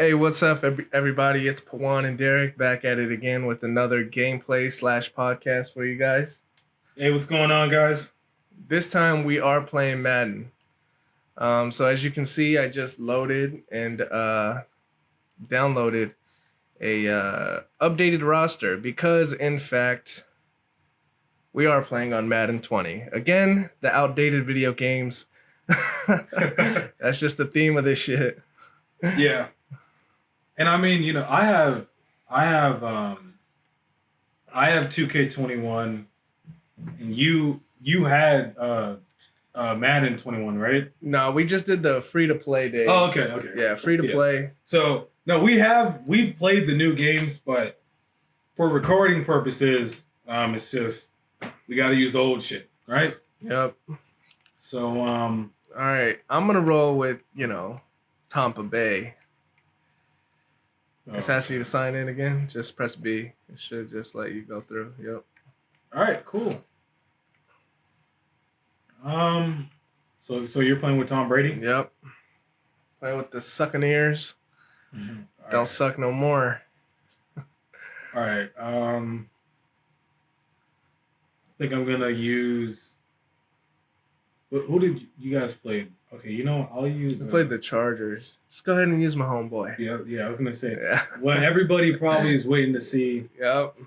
Hey, what's up, everybody? It's Pawan and Derek back at it again with another gameplay/podcast for you guys. Hey, what's going on, guys? This time we are playing Madden. So as you can see, I just loaded and downloaded a updated roster because, in fact, we are playing on Madden 20. Again, the outdated video games. That's just the theme of this shit. Yeah. And I mean, you know, I have 2K21, and you had Madden 21, right? No, we just did the free to play days. Oh, okay. Yeah, free to play. So no, we've played the new games, but for recording purposes, it's just we got to use the old shit, right? Yep. So all right, I'm gonna roll with Tampa Bay. It's asking you to sign in again. Just press B. It should just let you go through. Yep. All right, cool. So you're playing with Tom Brady? Yep. Playing with the Succaneers. Mm-hmm. Don't suck no more. All right. I think I'm gonna use. Who did you guys play? Okay, you know I'll use. We played the Chargers. Just go ahead and use my homeboy. Yeah. I was gonna say. Yeah. What everybody probably is waiting to see. Yep.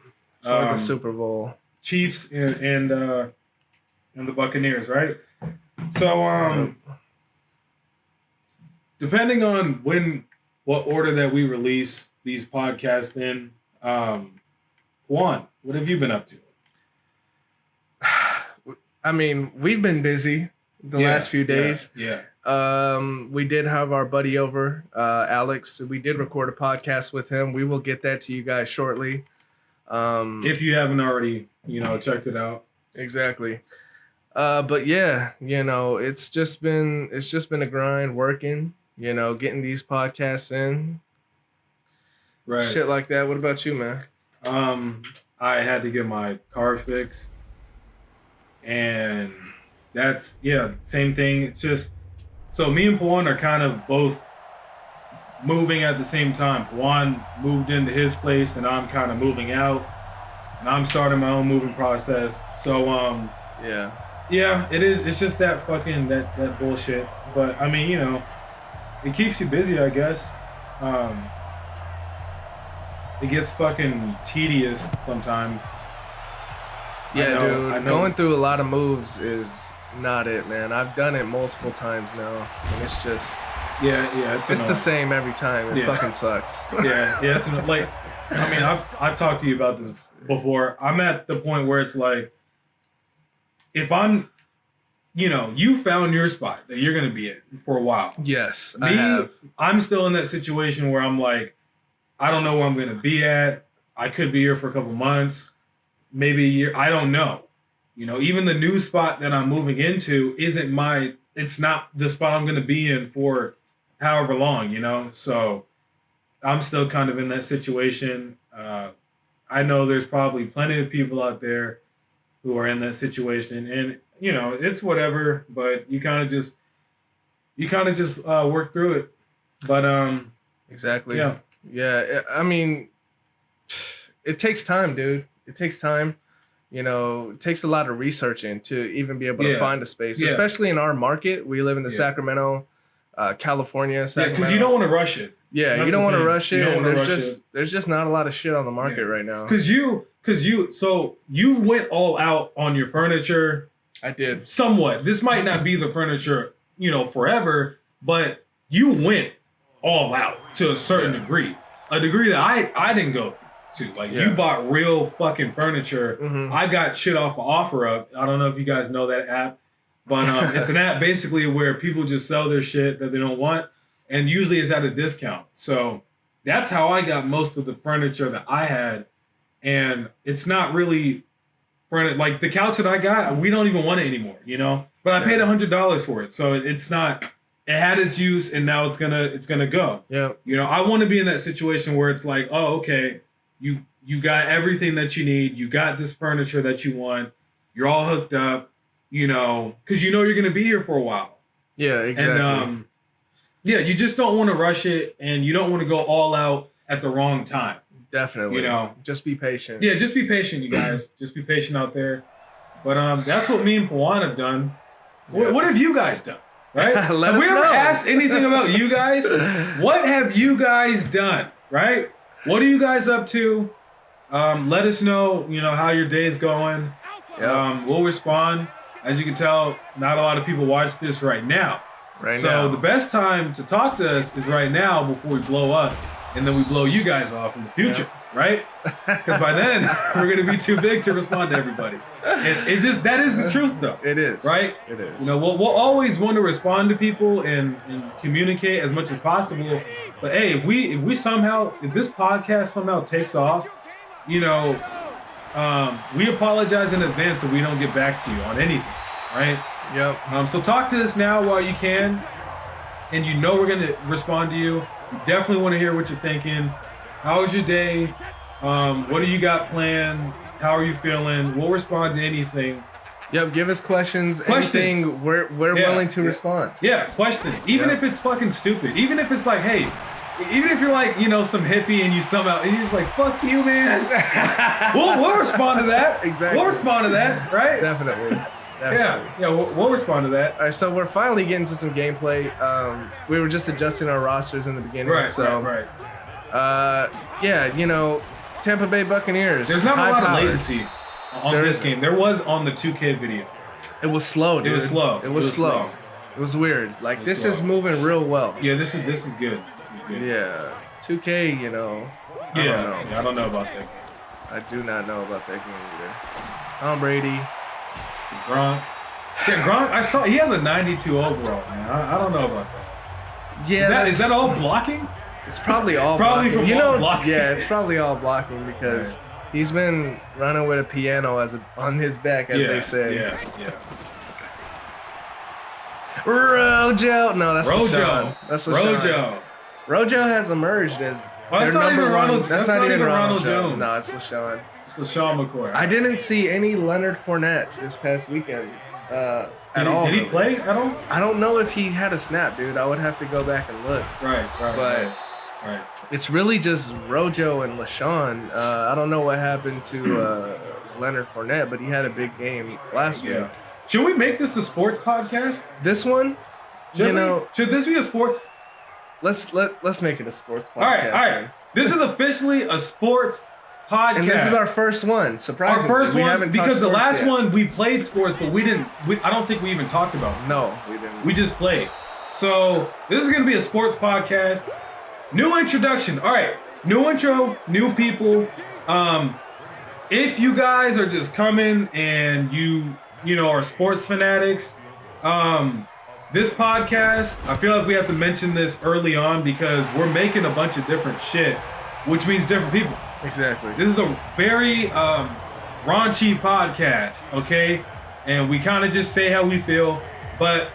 For the Super Bowl. Chiefs and the Buccaneers, right? So depending on what order that we release these podcasts in, Juan, what have you been up to? I mean, we've been busy the last few days. Yeah. We did have our buddy over, Alex. We did record a podcast with him. We will get that to you guys shortly. If you haven't already, checked it out. Exactly. But yeah, it's just been a grind working, getting these podcasts in. Right. Shit like that. What about you, man? I had to get my car fixed. And that's, same thing. It's just, so me and Pawan are kind of both moving at the same time. Pawan moved into his place and I'm kind of moving out. And I'm starting my own moving process. So, yeah, it is. It's just that fucking, that bullshit. But, I mean, it keeps you busy, I guess. It gets fucking tedious sometimes. Yeah, dude. Going through a lot of moves is not it, man. I've done it multiple times now, and it's just it's the same every time. It fucking sucks. Yeah. It's like, I mean, I've talked to you about this before. I'm at the point where it's like, if I'm, you found your spot that you're gonna be in for a while. Yes, I have. I'm still in that situation where I'm like, I don't know where I'm gonna be at. I could be here for a couple months. Maybe a year, I don't know. Even the new spot that I'm moving into it's not the spot I'm going to be in for however long, So I'm still kind of in that situation. I know there's probably plenty of people out there who are in that situation, and it's whatever. But you kind of just work through it. But exactly. Yeah. I mean, it takes time, dude. It takes time. It takes a lot of researching to even be able to find a space, especially in our market. We live in the Sacramento, California. Yeah, because you don't want to rush it. Yeah, you don't want to rush it, and there's just not a lot of shit on the market right now. Because you went all out on your furniture. I did. Somewhat. This might not be the furniture, forever, but you went all out to a certain degree. A degree that I didn't go to. Like, you bought real fucking furniture. Mm-hmm. I got shit off of OfferUp. I don't know if you guys know that app, but it's an app basically where people just sell their shit that they don't want, and usually it's at a discount. So that's how I got most of the furniture that I had, and it's not really furniture. Like, the couch that I got, we don't even want it anymore, But I paid $100 for it, so it's not. It had its use, and now it's gonna go. Yeah. I want to be in that situation where it's like, oh, okay. You got everything that you need. You got this furniture that you want. You're all hooked up, because you're going to be here for a while. Yeah, exactly. And Yeah, you just don't want to rush it, and you don't want to go all out at the wrong time. Definitely. Just be patient. Yeah, just be patient, you guys. Just be patient out there. But that's what me and Pawan have done. What have you guys done? Right? Have we ever asked anything about you guys? What have you guys done? Right? What are you guys up to? Let us know, how your day is going. Yep. We'll respond. As you can tell, not a lot of people watch this right now. So the best time to talk to us is right now before we blow up, and then we blow you guys off in the future, right? Because by then we're gonna be too big to respond to everybody. That is the truth, though. It is, right? It is. We'll always want to respond to people and communicate as much as possible. But hey, if this podcast somehow takes off, we apologize in advance if we don't get back to you on anything, right? Yep. So talk to us now while you can, and we're gonna respond to you. We definitely want to hear what you're thinking. How was your day? What do you got planned? How are you feeling? We'll respond to anything. Yep, give us questions. Anything, we're willing to respond. Yeah, questions. Even if it's fucking stupid. Even if it's like, hey, even if you're like, some hippie and you're just like, fuck you, man. we'll respond to that. Exactly. We'll respond to that, right? Definitely. Yeah, we'll respond to that. All right, so we're finally getting to some gameplay. We were just adjusting our rosters in the beginning. Right. Tampa Bay Buccaneers. There's not a lot of latency on this game. There was on the 2K video. It was slow, dude. It was slow. It was slow. It was weird. Like, this is moving real well. Yeah, this is good. This is good. Yeah. 2K, I don't know. I don't know about that game. I do not know about that game either. Tom Brady. Gronk. Yeah, Gronk, I saw he has a 92 overall, man. I don't know about that. Yeah. Is that all blocking? It's probably all blocking. From blocking. Yeah, it's probably all blocking because he's been running with a piano on his back, as they say. Yeah. Rojo. No, that's Rojo. LaShawn. That's LaShawn. Rojo has emerged as their number one. That's not even Ronald Jones. No, it's LaShawn. It's LaShawn McCoy. I didn't see any Leonard Fournette this past weekend at all. Did he play at all? I don't know if he had a snap, dude. I would have to go back and look. Right. Right. It's really just Rojo and LaShawn. I don't know what happened to Leonard Fournette, but he had a big game last week. Should we make this a sports podcast? This one? Should this be a sport? Let's make it a sports podcast. All right. This is officially a sports podcast. And this is our first one, surprisingly. Our first one, because the last yet. one we played sports, but I don't think we even talked about sports. No, we didn't. We just played. So this is going to be a sports podcast. New introduction. All right. New intro, new people. If you guys are just coming and you are sports fanatics, this podcast, I feel like we have to mention this early on because we're making a bunch of different shit, which means different people. Exactly. This is a very raunchy podcast, okay? And we kind of just say how we feel, but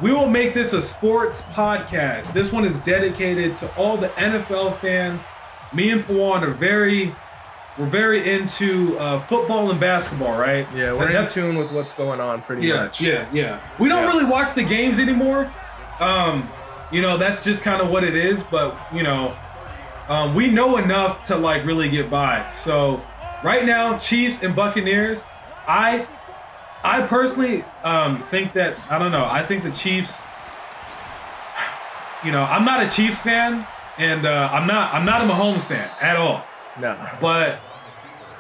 we will make this a sports podcast. This one is dedicated to all the NFL fans. Me and Pawan are very into football and basketball, right? Yeah, we're in tune with what's going on pretty much. Yeah. We don't really watch the games anymore. That's just kind of what it is, but we know enough to like really get by. So right now, Chiefs and Buccaneers, I personally think that, I don't know, I think the Chiefs, I'm not a Chiefs fan, and I'm not a Mahomes fan at all. No. But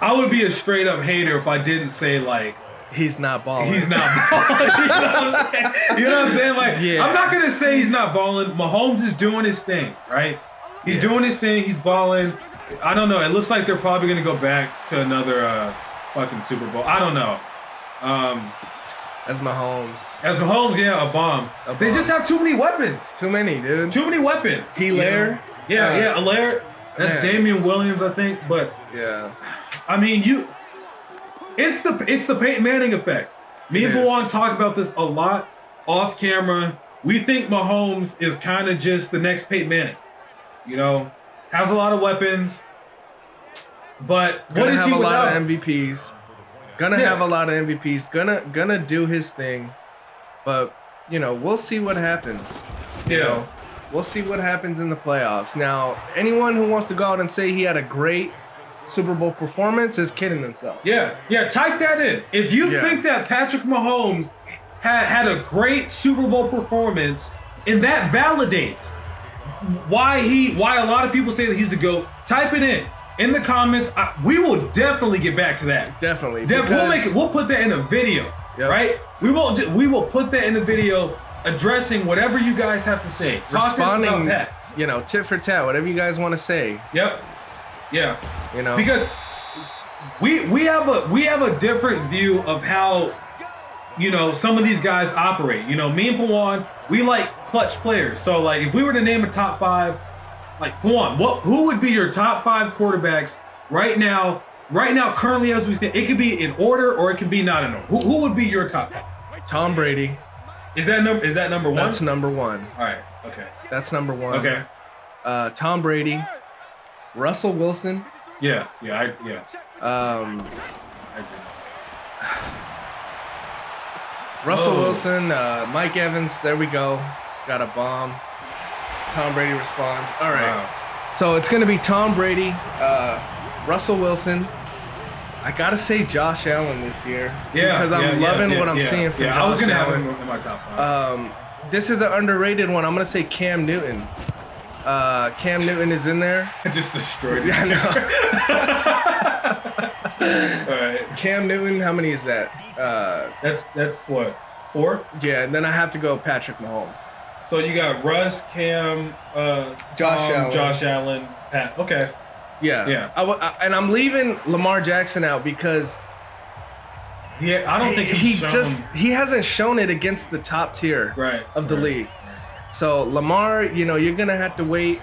I would be a straight up hater if I didn't say like he's not balling. He's not balling. You know what I'm saying? Like, I'm not gonna say he's not balling. Mahomes is doing his thing, right? He's doing his thing. He's balling. I don't know. It looks like they're probably gonna go back to another fucking Super Bowl. I don't know. As Mahomes, yeah, a bomb. They just have too many weapons. Too many, dude. Too many weapons. Hilaire. Yeah, Hilaire. That's Damian Williams, I think. But I mean, it's the Peyton Manning effect. Me and Pawan talk about this a lot off camera. We think Mahomes is kind of just the next Peyton Manning. Has a lot of weapons, but what is he without? Gonna have a lot of MVPs. Gonna have a lot of MVPs. Gonna do his thing, but we'll see what happens. You know, We'll see what happens in the playoffs. Now, anyone who wants to go out and say he had a great Super Bowl performance is kidding themselves. Yeah, type that in. If you think that Patrick Mahomes had a great Super Bowl performance, and that validates why a lot of people say that he's the GOAT, type it in the comments. We will definitely get back to that. Definitely. We'll put that in a video, right? We will put that in a video addressing whatever you guys have to say. Responding, tit for tat, whatever you guys want to say. Yep. Yeah. Because we have a different view of how some of these guys operate. Me and Pawan, we like clutch players. So like if we were to name a top 5, like Pawan, who would be your top 5 quarterbacks right now, currently as we stand? It could be in order or it could be not in order. Who would be your top 5? Tom Brady. Is that number 1? That's number 1. All right. Okay. That's number 1. Okay. Tom Brady, Russell Wilson. Yeah. I agree. Russell Wilson, Mike Evans. There we go. Got a bomb. Tom Brady responds. All right. Wow. So it's gonna be Tom Brady, Russell Wilson. I gotta say Josh Allen this year. Because I'm loving what I'm seeing from Josh Allen. I was gonna have him in my top 5. This is an underrated one. I'm gonna say Cam Newton. Cam Newton is in there. I just destroyed it. I know. All right. Cam Newton, how many is that? That's what, 4? Yeah, and then I have to go Patrick Mahomes. So you got Russ, Cam, Josh Allen, Pat. Okay. Yeah. And I'm leaving Lamar Jackson out because I don't think he hasn't shown it against the top tier of the league. So Lamar, you're gonna have to wait.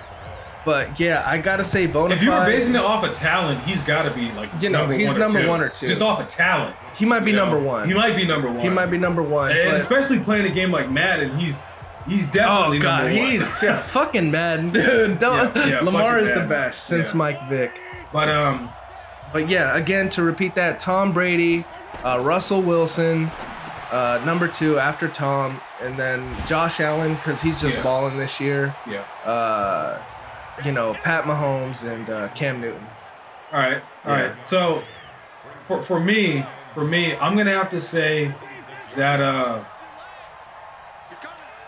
But yeah, I gotta say bonafide. If you were basing it off of talent, he's gotta be like he's number 1 or 2. Just off of talent. He might be number 1. He might be number 1. He might be number 1. And especially playing a game like Madden, he's definitely number 1. He's fucking Madden, dude. Lamar is the best since Mike Vick. But yeah, again, to repeat that, Tom Brady, Russell Wilson, number 2 after Tom, and then Josh Allen because he's just balling this year. Yeah. Pat Mahomes and Cam Newton. All right. So for me, I'm gonna have to say that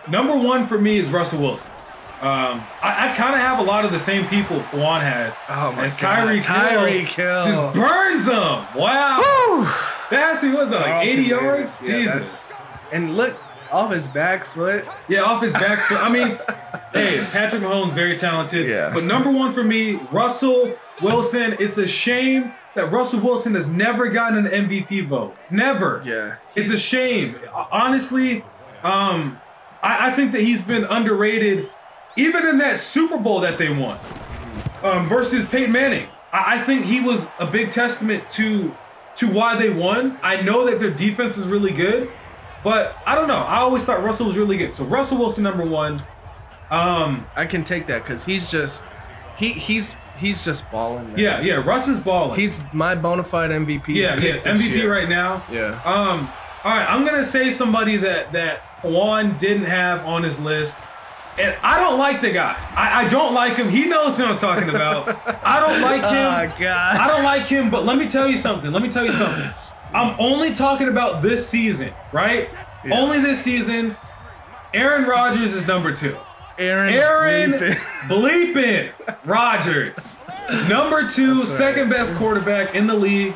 number 1 for me is Russell Wilson. I kind of have a lot of the same people Juan has. Oh my as Tyreek Hill just burns them. Wow. Woo! He was like 80 yards. Jesus. And look, off his back foot. Yeah, off his back foot. I mean, hey, Patrick Mahomes, very talented. Yeah. But number 1 for me, Russell Wilson. It's a shame that Russell Wilson has never gotten an MVP vote. Never. Yeah. It's a shame. Honestly, I think that he's been underrated, even in that Super Bowl that they won versus Peyton Manning. I think he was a big testament to why they won. I know that their defense is really good, but I don't know. I always thought Russell was really good. So Russell Wilson, number 1. I can take that because he's just balling. Man. Yeah. Russ is balling. He's my bona fide MVP. Yeah. MVP right now. Yeah. All right. I'm gonna say somebody that Juan didn't have on his list. And I don't like the guy. I don't like him. He knows who I'm talking about. I don't like him. Oh, God. I don't like him, but let me tell you something. I'm only talking about this season, right? Yeah. Only this season. Aaron Rodgers is number 2. Aaron bleeping Rodgers. Number 2, second best quarterback in the league.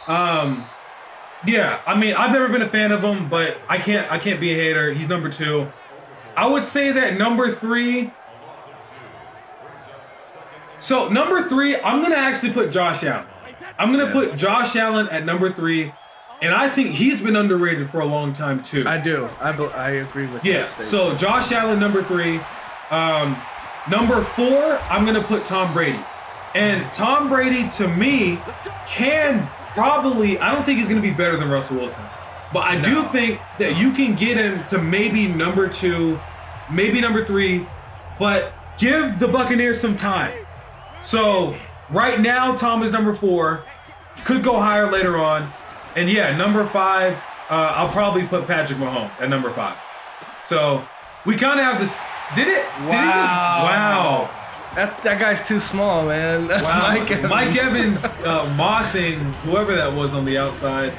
Yeah, I mean, I've never been a fan of him, but I can't be a hater. He's number 2. I would say that number 3. So number 3, I'm gonna actually put Josh Allen. I'm gonna put Josh Allen at number 3, and I think he's been underrated for a long time too. I do. I agree with that. Yeah. So Josh Allen, number 3. Number 4, I'm gonna put Tom Brady, and Tom Brady to me can probably. I don't think he's gonna be better than Russell Wilson. But I do think that you can get him to maybe number 2, maybe number 3, but give the Buccaneers some time. So right now, Tom is number 4. Could go higher later on. And yeah, number 5, I'll probably put Patrick Mahomes at number 5. So we kind of have this Did it? Wow. Did he just, wow. That guy's too small, man. That's Wow. Mike Evans. Mike Evans mossing whoever that was on the outside.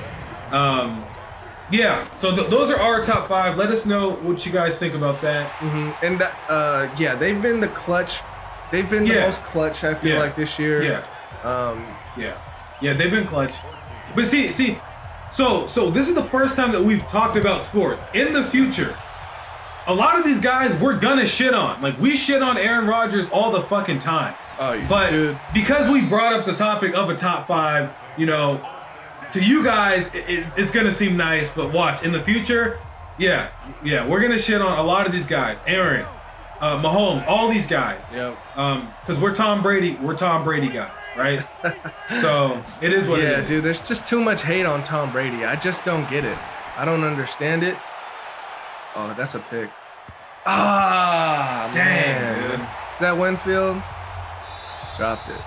Yeah, so those are our top 5. Let us know what you guys think about that. Mm-hmm. And that, yeah, they've been the clutch. They've been the most clutch, I feel like, this year. Yeah. Yeah, they've been clutch. But see, so this is the first time that we've talked about sports. In the future, a lot of these guys we're gonna shit on. Like, we shit on Aaron Rodgers all the fucking time. Oh, but dude. Because we brought up the topic of a top 5, you know, to you guys, it's gonna seem nice, but watch in the future, yeah, we're gonna shit on a lot of these guys. Aaron, Mahomes, all these guys. Yep. Because we're Tom Brady guys, right? So it is what it is. Yeah, dude. There's just too much hate on Tom Brady. I just don't get it. I don't understand it. Oh, that's a pick. Ah, Dang, man. dude. Is that Winfield? Dropped it.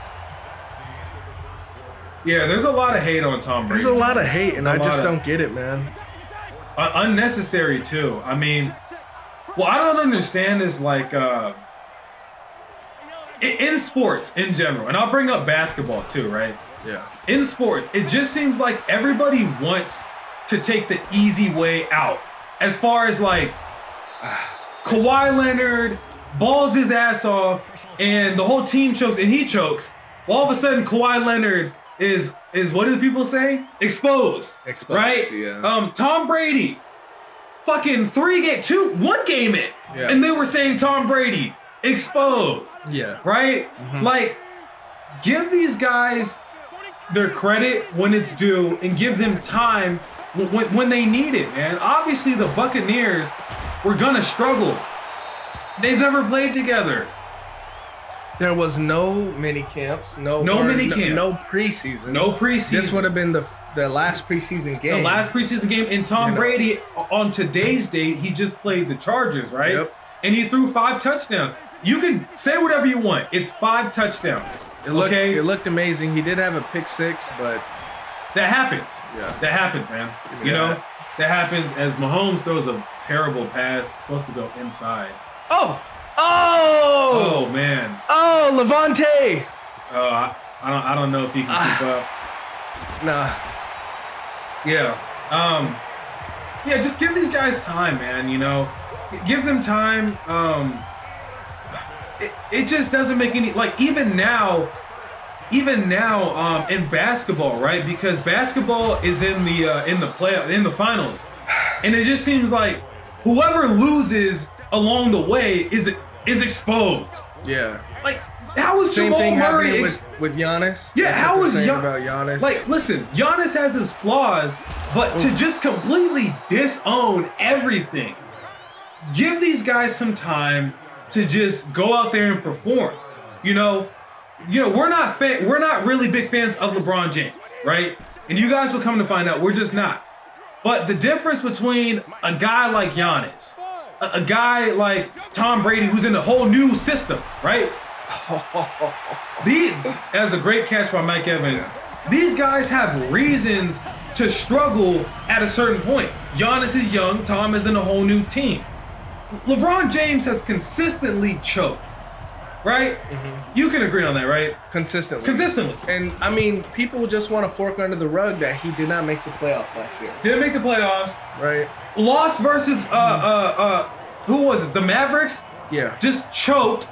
Yeah, there's a lot of hate on Tom Brady. There's a lot of hate, and I just don't get it, man. Unnecessary, too. I mean, what I don't understand is, like, in sports in general, and I'll bring up basketball, too, right? Yeah. In sports, it just seems like everybody wants to take the easy way out. As far as, like, Kawhi Leonard balls his ass off, and the whole team chokes, and he chokes. Well, all of a sudden, Kawhi Leonard is what do the people say? Exposed, right? Yeah. Tom Brady, fucking 1 game in, and they were saying Tom Brady exposed. Yeah. Right? Mm-hmm. Like, give these guys their credit when it's due, and give them time when they need it, man. Obviously, the Buccaneers were gonna struggle. They've never played together. There was no mini camps, no preseason. No preseason. This would have been the last preseason game. The last preseason game, and Tom Brady, on today's date, he just played the Chargers, right? Yep. And he threw 5 touchdowns. You can say whatever you want. It's 5 touchdowns. It looked amazing. He did have a pick 6, but that happens. Yeah. That happens, man. You know, that happens as Mahomes throws a terrible pass. It's supposed to go inside. Oh, man. Oh, Levante. I don't know if he can keep up. Nah. Yeah. Yeah, just give these guys time, man, you know. Give them time. It just doesn't make any, like, even now in basketball, right? Because basketball is in the finals. And it just seems like whoever loses along the way is exposed. Yeah. Like, how is Same Jamal thing Murray happening with Giannis? Yeah, That's how what is they're saying about Giannis? Like, listen, Giannis has his flaws, but to just completely disown everything, give these guys some time to just go out there and perform. You know, we're not really big fans of LeBron James, right? And you guys will come to find out we're just not. But the difference between a guy like Giannis, a guy like Tom Brady, who's in a whole new system, right? That's a great catch by Mike Evans. These guys have reasons to struggle at a certain point. Giannis is young. Tom is in a whole new team. LeBron James has consistently choked, right? Mm-hmm. You can agree on that, right? Consistently. And, I mean, people just want to fork under the rug that he did not make the playoffs last year. Didn't make the playoffs. Right. Lost versus, who was it? The Mavericks? Yeah. Just choked.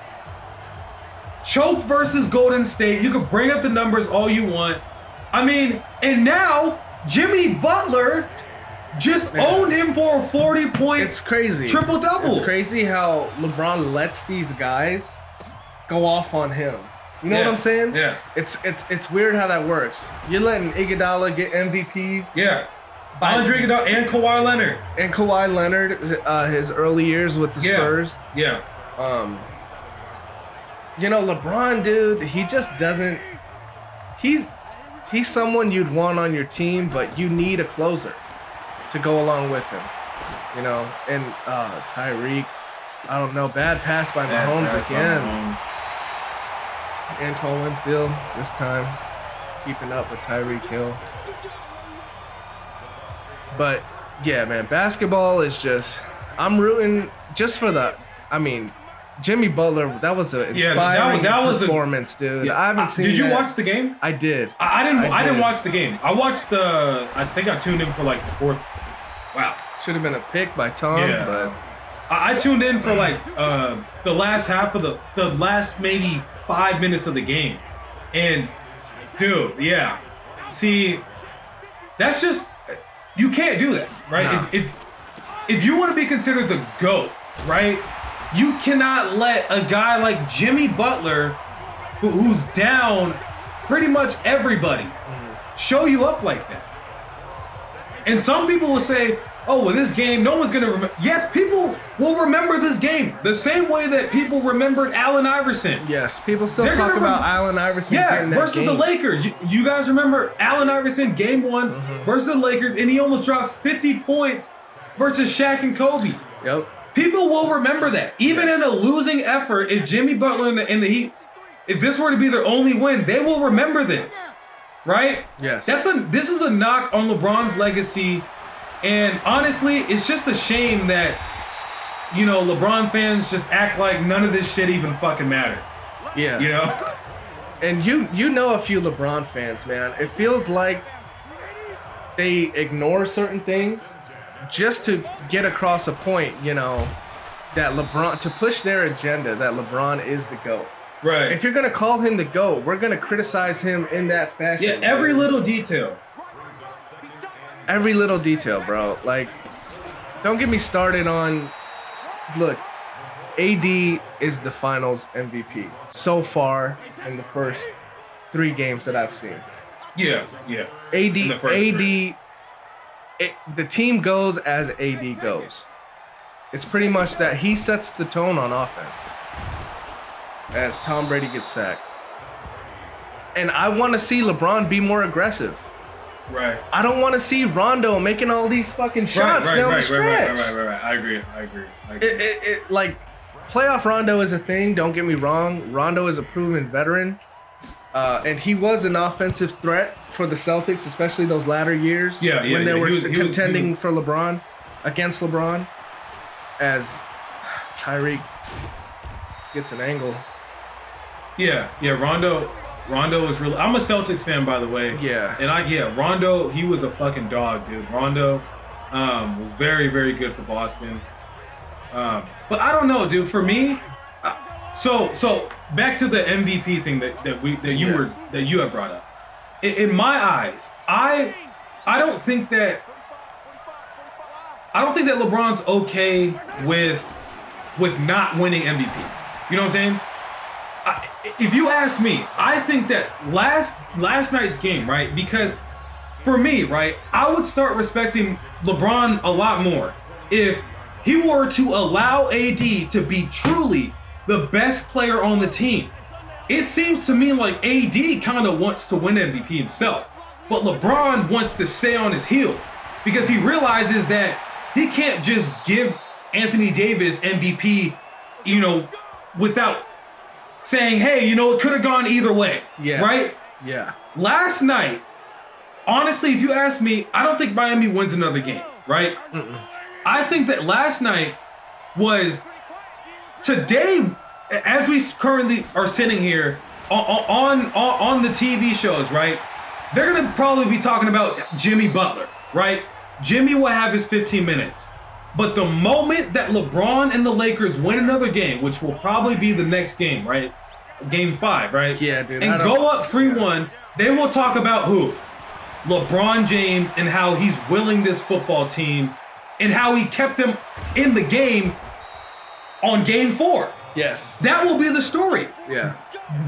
Choked versus Golden State. You can bring up the numbers all you want. I mean, and now Jimmy Butler just owned him for a 40-point It's crazy. Triple-double. It's crazy how LeBron lets these guys go off on him. You know what I'm saying? Yeah. It's weird how that works. You're letting Iguodala get MVPs. Yeah. Andre Iguodala and Kawhi Leonard. And Kawhi Leonard, his early years with the Spurs. Yeah. You know, LeBron, dude, he just doesn't. He's someone you'd want on your team, but you need a closer to go along with him. You know, and Tyreek, I don't know, bad pass by Mahomes again. Antoine Winfield this time, keeping up with Tyreek Hill. But yeah, man, basketball is just. I'm rooting just for the. I mean, Jimmy Butler, that was an inspiring performance, dude. Yeah, I haven't seen. Did you watch the game? I did. I didn't watch the game. I watched I think I tuned in for like the fourth. Wow. Should have been a pick by Tom, but I tuned in for like the last half of the last maybe 5 minutes of the game, and dude, yeah. See, that's just you can't do that, right? No. If you want to be considered the GOAT, right? You cannot let a guy like Jimmy Butler, who's down pretty much everybody, show you up like that. And some people will say, oh, well, this game, no one's going to remember. Yes, people will remember this game the same way that people remembered Allen Iverson. Yes, people still talk about Allen Iverson. Yeah, versus the Lakers. You guys remember Allen Iverson, game 1 versus the Lakers, and he almost drops 50 points versus Shaq and Kobe. Yep. People will remember that. Even in a losing effort, if Jimmy Butler and the Heat, if this were to be their only win, they will remember this. Right? Yes. This is a knock on LeBron's legacy. And honestly, it's just a shame that, you know, LeBron fans just act like none of this shit even fucking matters. Yeah. You know? And you know a few LeBron fans, man. It feels like they ignore certain things just to get across a point, you know, that LeBron, to push their agenda that LeBron is the GOAT. Right. If you're going to call him the GOAT, we're going to criticize him in that fashion. Yeah, every little detail. Every little detail, bro. Like, don't get me started on, look, AD is the finals MVP so far in the first 3 games that I've seen. Yeah. The team goes as AD goes. It's pretty much that he sets the tone on offense as Tom Brady gets sacked. And I want to see LeBron be more aggressive. Right. I don't want to see Rondo making all these fucking shots down the stretch. Right. I agree. Like, playoff Rondo is a thing, don't get me wrong. Rondo is a proven veteran. And he was an offensive threat for the Celtics, especially those latter years when they were contending for LeBron, against LeBron, as Tyreek gets an angle. Yeah, Rondo was really. I'm a Celtics fan, by the way. Yeah. And Rondo, he was a fucking dog, dude. Rondo was very, very good for Boston. But I don't know, dude. For me, so back to the MVP thing that you had brought up. In my eyes, I don't think that LeBron's okay with not winning MVP. You know what I'm saying? If you ask me, I think that last night's game, right? Because for me, right, I would start respecting LeBron a lot more if he were to allow AD to be truly the best player on the team. It seems to me like AD kind of wants to win MVP himself, but LeBron wants to stay on his heels because he realizes that he can't just give Anthony Davis MVP, you know, without saying, hey, you know, it could have gone either way. Yeah. Right? Yeah. Last night, honestly, if you ask me, I don't think Miami wins another game, right? I think that last night was today, as we currently are sitting here on the TV shows, right? They're going to probably be talking about Jimmy Butler, right? Jimmy will have his 15 minutes. But the moment that LeBron and the Lakers win another game, which will probably be the next game, right? Game 5, right? Yeah, dude. And go up 3-1, they will talk about who? LeBron James and how he's willing this football team and how he kept them in the game on game 4. Yes. That will be the story. Yeah.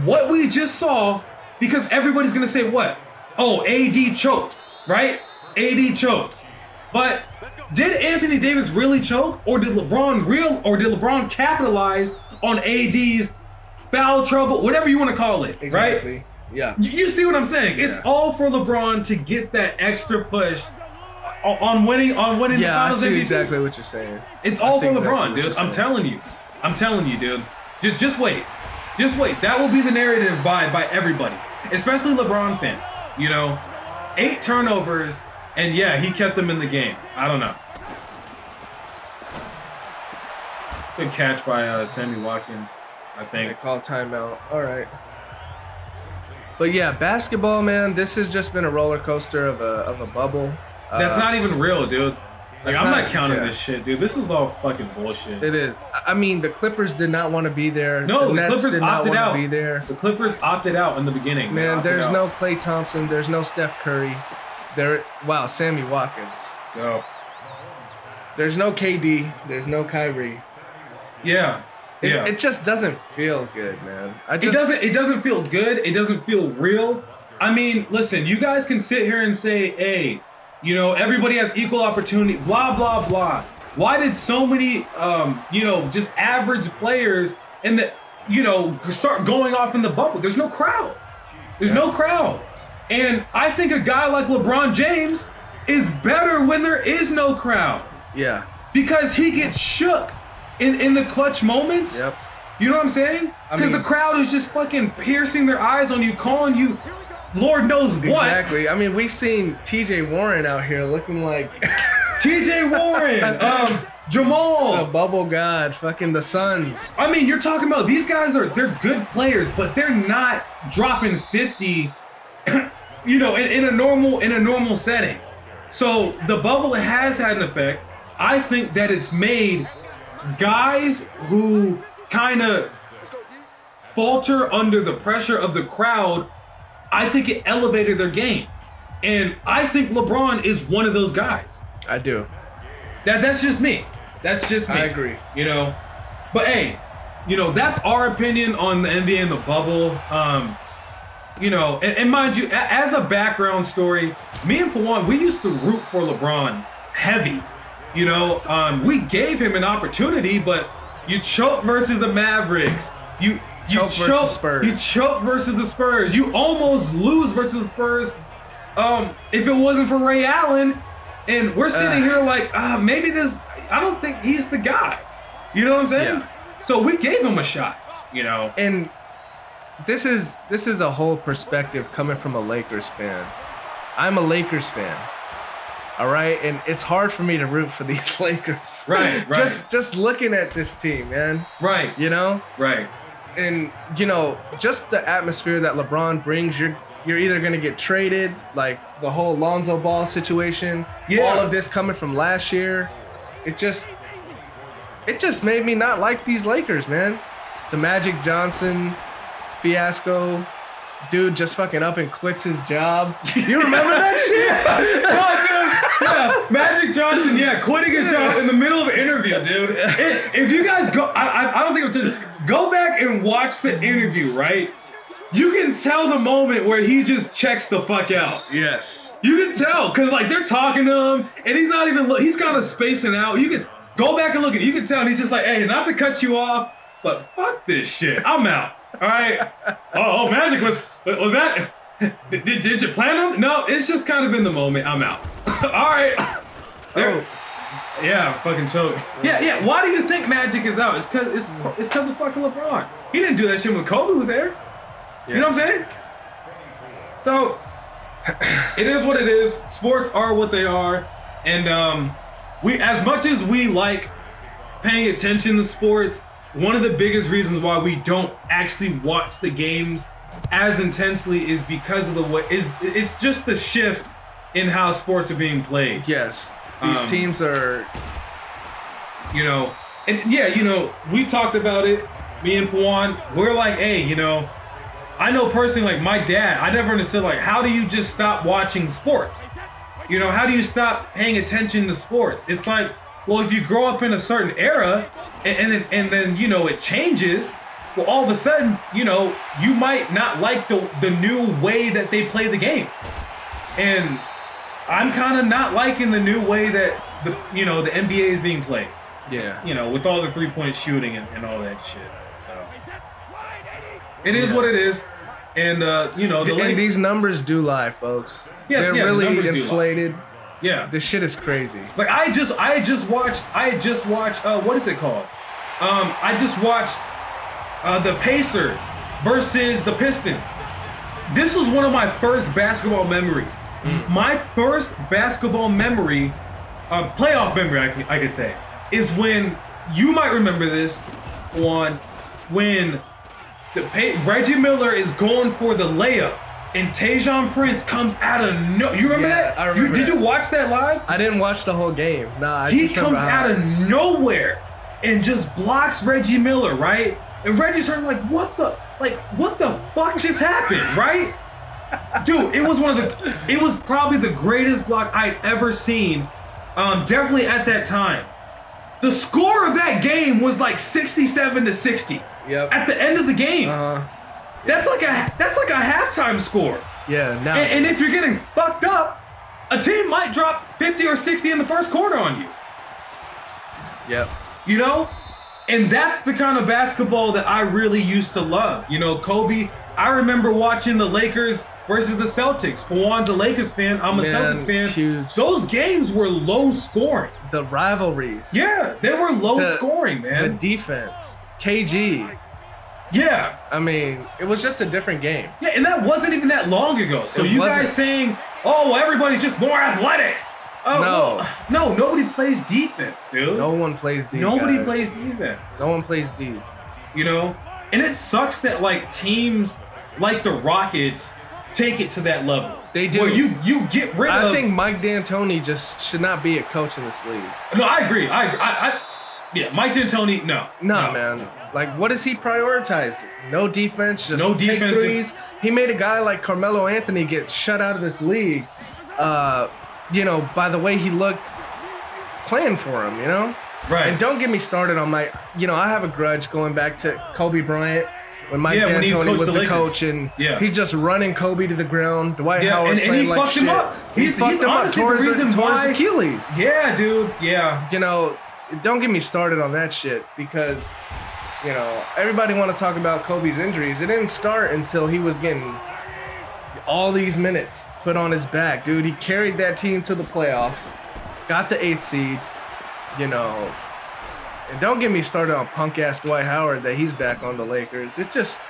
What we just saw, because everybody's going to say what? Oh, AD choked, right? AD choked. But did Anthony Davis really choke, or did LeBron capitalize on AD's foul trouble, whatever you want to call it, exactly. Right? Yeah. You see what I'm saying? Yeah. It's all for LeBron to get that extra push on winning the finals. Yeah, I see MVP. exactly what you're saying. It's all for LeBron, dude. I'm telling you, dude. Just wait. That will be the narrative by everybody, especially LeBron fans. You know, 8 turnovers. And yeah, he kept them in the game. I don't know. Good catch by Sammy Watkins, I think. They call timeout. All right. But yeah, basketball, man, this has just been a roller coaster of a bubble. That's not even real, dude. Like, I'm not counting yeah. this shit, dude. This is all fucking bullshit. It is. I mean, the Clippers did not want to be there. No, the Nets Clippers did not opted want out. to be there. The Clippers opted out in the beginning. Man, there's no Klay Thompson. There's no Steph Curry. Wow, Sammy Watkins. Let's go. There's no KD. There's no Kyrie. Yeah. Yeah. It just doesn't feel good, man. It doesn't feel good. It doesn't feel real. I mean, listen, you guys can sit here and say, hey, you know, everybody has equal opportunity, blah, blah, blah. Why did so many, just average players start going off in the bubble? There's no crowd. There's no crowd. And I think a guy like LeBron James is better when there is no crowd. Yeah. Because he gets shook in the clutch moments. Yep. You know what I'm saying? Because the crowd is just fucking piercing their eyes on you, calling you Lord knows what. Exactly. I mean, we've seen TJ Warren out here looking like TJ Warren, Jamal. the bubble god, fucking the Suns. I mean, you're talking about these guys they're good players, but they're not dropping 50, in a normal setting. So the bubble has had an effect. I think that it's made guys who kind of falter under the pressure of the crowd. I think it elevated their game. And I think LeBron is one of those guys. I do. That's just me. That's just me. I agree. But hey, that's our opinion on the NBA and the bubble. And mind you, as a background story, me and Pawan, we used to root for LeBron heavy. We gave him an opportunity, but you choke versus the Mavericks. You choke versus the Spurs. You choke versus the Spurs. You almost lose versus the Spurs. If it wasn't for Ray Allen, and we're sitting here like, maybe this. I don't think he's the guy. You know what I'm saying? Yeah. So we gave him a shot. And this is a whole perspective coming from a Lakers fan. I'm a Lakers fan. All right, and it's hard for me to root for these Lakers. Right. Just looking at this team, man. Right. Right. And just the atmosphere that LeBron brings, you're either gonna get traded, like the whole Lonzo Ball situation. Yeah. All of this coming from last year. It just made me not like these Lakers, man. The Magic Johnson fiasco. Dude just fucking up and quits his job. You remember that shit? Oh, dude. Yeah, Magic Johnson, quitting his job in the middle of an interview, dude. If you guys go, I don't think I'm go back and watch the interview, right? You can tell the moment where he just checks the fuck out. Yes. You can tell, because they're talking to him, and he's not even, he's kind of spacing out. You can go back and look at it. You can tell, and he's just like, hey, not to cut you off, but fuck this shit. I'm out. All right. Oh, Magic was that? Did you plan on? No, it's just kind of in the moment. I'm out. All right. Yeah, fucking choked. Yeah. Why do you think Magic is out? It's because of fucking LeBron. He didn't do that shit when Kobe was there. Yeah. You know what I'm saying? So it is what it is. Sports are what they are, and we, as much as we like paying attention to sports, one of the biggest reasons why we don't actually watch the games as intensely is because of the way it's just the shift in how sports are being played. Yes, these teams are, we talked about it. Me and Pawan, we're like, hey, I know personally, like my dad, I never understood, like, how do you just stop watching sports? How do you stop paying attention to sports? It's like, well, if you grow up in a certain era and then it changes, well, all of a sudden, you might not like the new way that they play the game. And I'm kind of not liking the new way that the NBA is being played. Yeah. With all the 3-point shooting and all that shit. So it is what it is. And and these numbers do lie, folks. They're the really numbers inflated. Yeah. This shit is crazy. Like I just watched what is it called? I just watched the Pacers versus the Pistons. This was one of my first basketball memories. My first basketball memory, playoff memory, I could say, is when you might remember this one when Reggie Miller is going for the layup and Tajon Prince comes out of you remember that? I remember Did you watch that live? I didn't watch the whole game. Nah, He comes out of nowhere and just blocks Reggie Miller, right? And Reggie's sort of like, what the fuck just happened, right? Dude, it was probably the greatest block I'd ever seen. Definitely at that time. The score of that game was like 67-60. Yep. At the end of the game. That's like a halftime score. Yeah, now. And if you're getting fucked up, a team might drop 50 or 60 in the first quarter on you. Yep. You know? And that's the kind of basketball that I really used to love. You know, Kobe, I remember watching the Lakers versus the Celtics. Pawan's a Lakers fan, I'm a Celtics fan. Huge. Those games were low scoring. The rivalries. Yeah, they were low scoring, man. The defense. KG. Yeah. I mean, it was just a different game. Yeah, and that wasn't even that long ago. So you guys saying, oh, everybody's just more athletic. Oh, no, nobody plays defense, dude. No one plays defense. Nobody plays defense. No one plays D. You know? And it sucks that, like, teams like the Rockets take it to that level. They do. Where you get rid of... I think Mike D'Antoni just should not be a coach in this league. No, I agree. Yeah, Mike D'Antoni, no. No, man. Like, what does he prioritize? No defense, just no take defense, threes. He made a guy like Carmelo Anthony get shut out of this league, you know, by the way he looked playing for him, you know? Right. And don't get me started on I have a grudge going back to Kobe Bryant when Mike D'Antoni was the coach, and he's just running Kobe to the ground. Dwight Howard and playing he like fucked shit. him up. He's fucked him up. Tore his Achilles. Yeah, dude. Yeah. You know, don't get me started on that shit because, you know, everybody want to talk about Kobe's injuries. It didn't start until he was getting all these minutes put on his back, dude. He carried that team to the playoffs, got the 8th seed, you know. And don't get me started on punk-ass Dwight Howard that he's back on the Lakers. It's just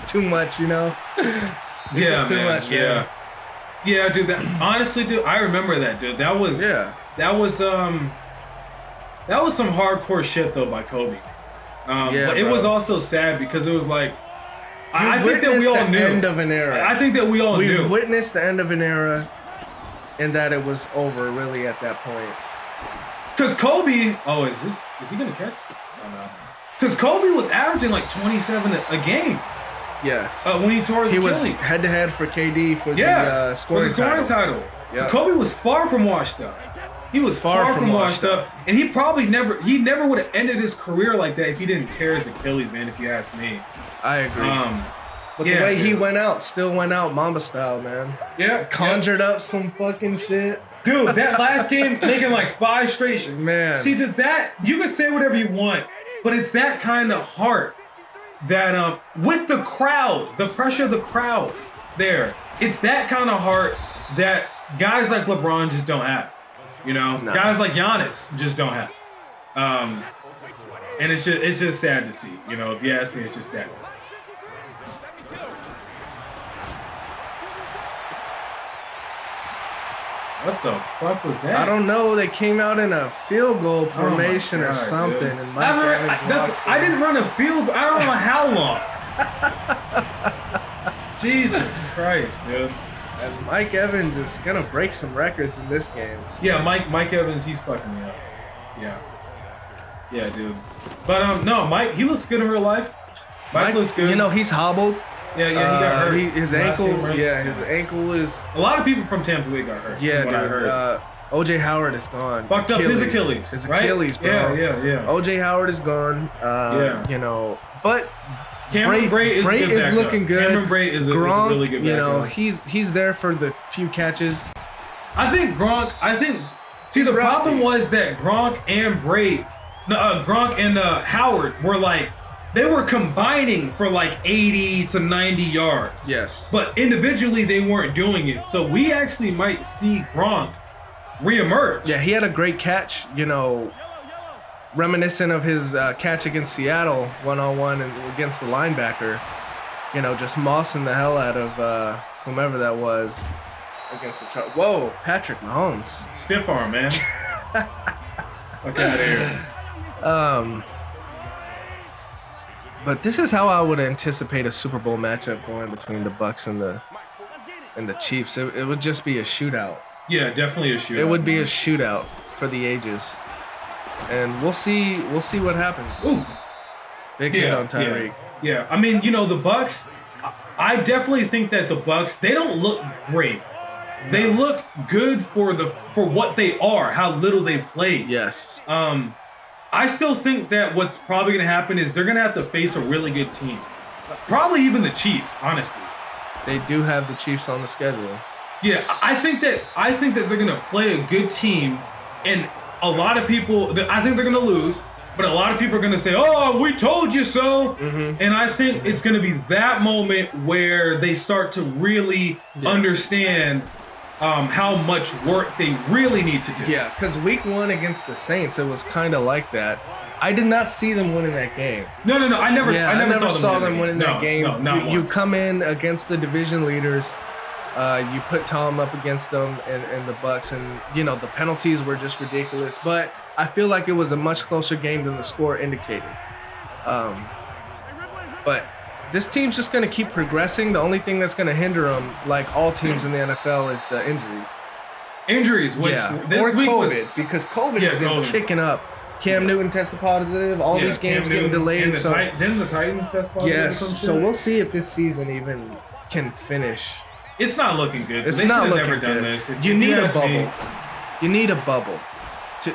too much, you know? It's too much, man. Yeah, dude, honestly, dude, I remember that, dude. That was some hardcore shit, though, by Kobe. But it was also sad because it was like, I think that we all knew. End of an era. I think that we all knew. We witnessed the end of an era and that it was over, really, at that point. Because Kobe, is he going to catch? Oh, no. Because Kobe was averaging like 27 a game. Yes. When he tore his Achilles. He was head-to-head for KD for the scoring title. Yeah. So Kobe was far from washed up. He was far from washed up. And he probably never would have ended his career like that if he didn't tear his Achilles, man, if you ask me. I agree. But the way he still went out Mamba style, man. Yeah. Conjured up some fucking shit. Dude, that last game, making like 5 straight. Man. See, that, you can say whatever you want, but it's that kind of heart that, with the crowd, the pressure of the crowd there, it's that kind of heart that guys like LeBron just don't have. You know? No. Guys like Giannis just don't have. And it's just sad to see. You know, if you ask me, it's just sad to see. What the fuck was that? I don't know. They came out in a field goal formation or something. Dude. And Mike Evans I didn't run a field goal. I don't know how long. Jesus Christ, dude. As Mike Evans is going to break some records in this game. Yeah, Mike Evans, he's fucking me up. Yeah. Yeah, dude. But, no, Mike, he looks good in real life. Mike looks good. You know, he's hobbled. Yeah, he got hurt. His ankle, his ankle is... A lot of people from Tampa Bay got hurt. Yeah, dude. I heard. O.J. Howard is gone. Fucked up his Achilles. His Achilles, bro. Yeah. O.J. Howard is gone. You know, but... Cameron Brate is looking good. Cameron Brate is Gronk, a really good backup. You know, he's there for the few catches. I think Gronk... See, the problem was that Gronk and Howard were like... They were combining for like 80 to 90 yards. Yes. But individually, they weren't doing it. So we actually might see Gronk reemerge. Yeah, he had a great catch, you know, reminiscent of his catch against Seattle one-on-one against the linebacker. You know, just mossing the hell out of whomever that was against the Whoa, Patrick Mahomes. Stiff arm, man. Fuck out of here. But this is how I would anticipate a Super Bowl matchup going between the Bucks and the Chiefs. It would just be a shootout. Yeah, definitely a shootout. It would be a shootout for the ages, and we'll see what happens. Ooh. Big hit on Tyreek. Yeah, I mean, the Bucks. I definitely think that the Bucks, they don't look great. They look good for what they are, how little they played. Yes. I still think that what's probably going to happen is they're going to have to face a really good team. Probably even the Chiefs, honestly. They do have the Chiefs on the schedule. Yeah, I think that they're going to play a good team, and a lot of people, I think they're going to lose, but a lot of people are going to say, "Oh, we told you so." Mm-hmm. And I think it's going to be that moment where they start to really understand how much work they really need to do. Yeah, because week 1 against the Saints, it was kind of like that. I did not see them winning that game. No. I never saw them winning that game. No, you come in against the division leaders. You put Tom up against them and the Bucks, and the penalties were just ridiculous. But I feel like it was a much closer game than the score indicated. But this team's just going to keep progressing. The only thing that's going to hinder them, like all teams in the NFL, is the injuries. Which or COVID, because COVID has been kicking up. Cam Newton tested positive. All these games getting delayed. Didn't the Titans test positive? Yes. So we'll see if this season even can finish. It's not looking good. It's not looking never good. Done this. You need a bubble. You need a bubble to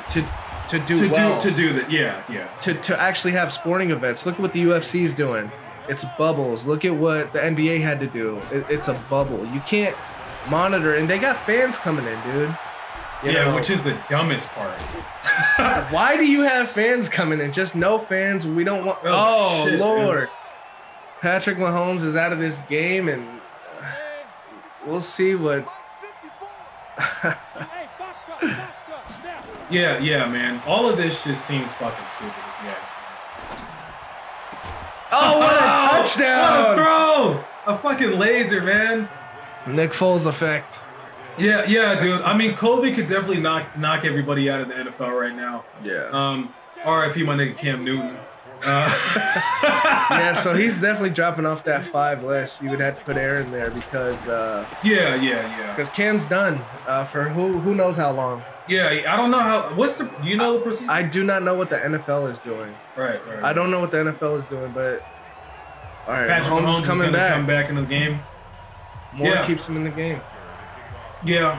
do that. Yeah. To actually have sporting events. Look at what the UFC is doing. It's bubbles. Look at what the NBA had to do. It's a bubble. You can't monitor, and they got fans coming in, dude. You know? Which is the dumbest part. Why do you have fans coming in? Just no fans. We don't want. Oh shit, Lord. Man. Patrick Mahomes is out of this game, and we'll see what. Yeah, man. All of this just seems fucking stupid, if you ask me. Oh, what a touchdown! What a throw! A fucking laser, man. Nick Foles effect. Yeah, dude. I mean, COVID could definitely knock everybody out of the NFL right now. Yeah. R.I.P. my nigga Cam Newton. Yeah, so he's definitely dropping off that 5 list. You would have to put Aaron there because yeah. Because Cam's done for who knows how long. Yeah, I don't know how. Do you know the procedure? I do not know what the NFL is doing. Right. I don't know what the NFL is doing, but all right, Patrick Mahomes is coming back. Come back into the game. More keeps him in the game. Yeah.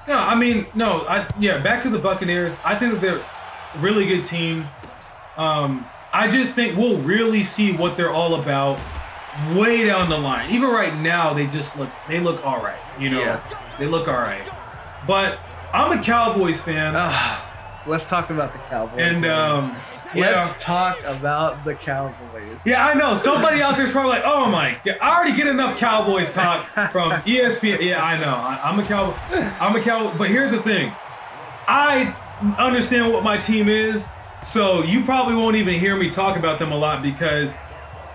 Back to the Buccaneers. I think that they're a really good team. I just think we'll really see what they're all about way down the line. Even right now, they look all right. They look all right. But I'm a Cowboys fan. Let's talk about the Cowboys. And let's talk about the Cowboys. Yeah, I know. Somebody out there's probably like, oh my God, I already get enough Cowboys talk from ESPN. Yeah, I know. I'm a Cowboy. But here's the thing. I understand what my team is, so you probably won't even hear me talk about them a lot because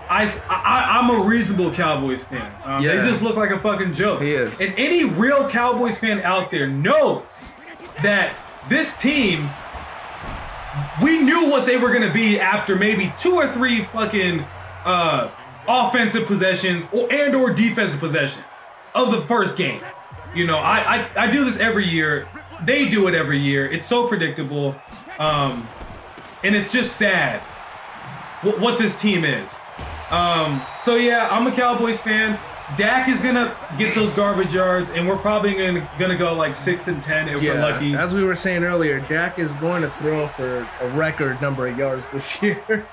I'm a reasonable Cowboys fan. They just look like a fucking joke. He is. And any real Cowboys fan out there knows that this team, we knew what they were going to be after maybe 2 or 3 fucking offensive possessions or defensive possessions of the first game. I do this every year. They do it every year. It's so predictable. And it's just sad what this team is. So yeah, I'm a Cowboys fan. Dak is gonna get those garbage yards, and we're probably gonna go like 6-10 if we're lucky. As we were saying earlier, Dak is going to throw for a record number of yards this year.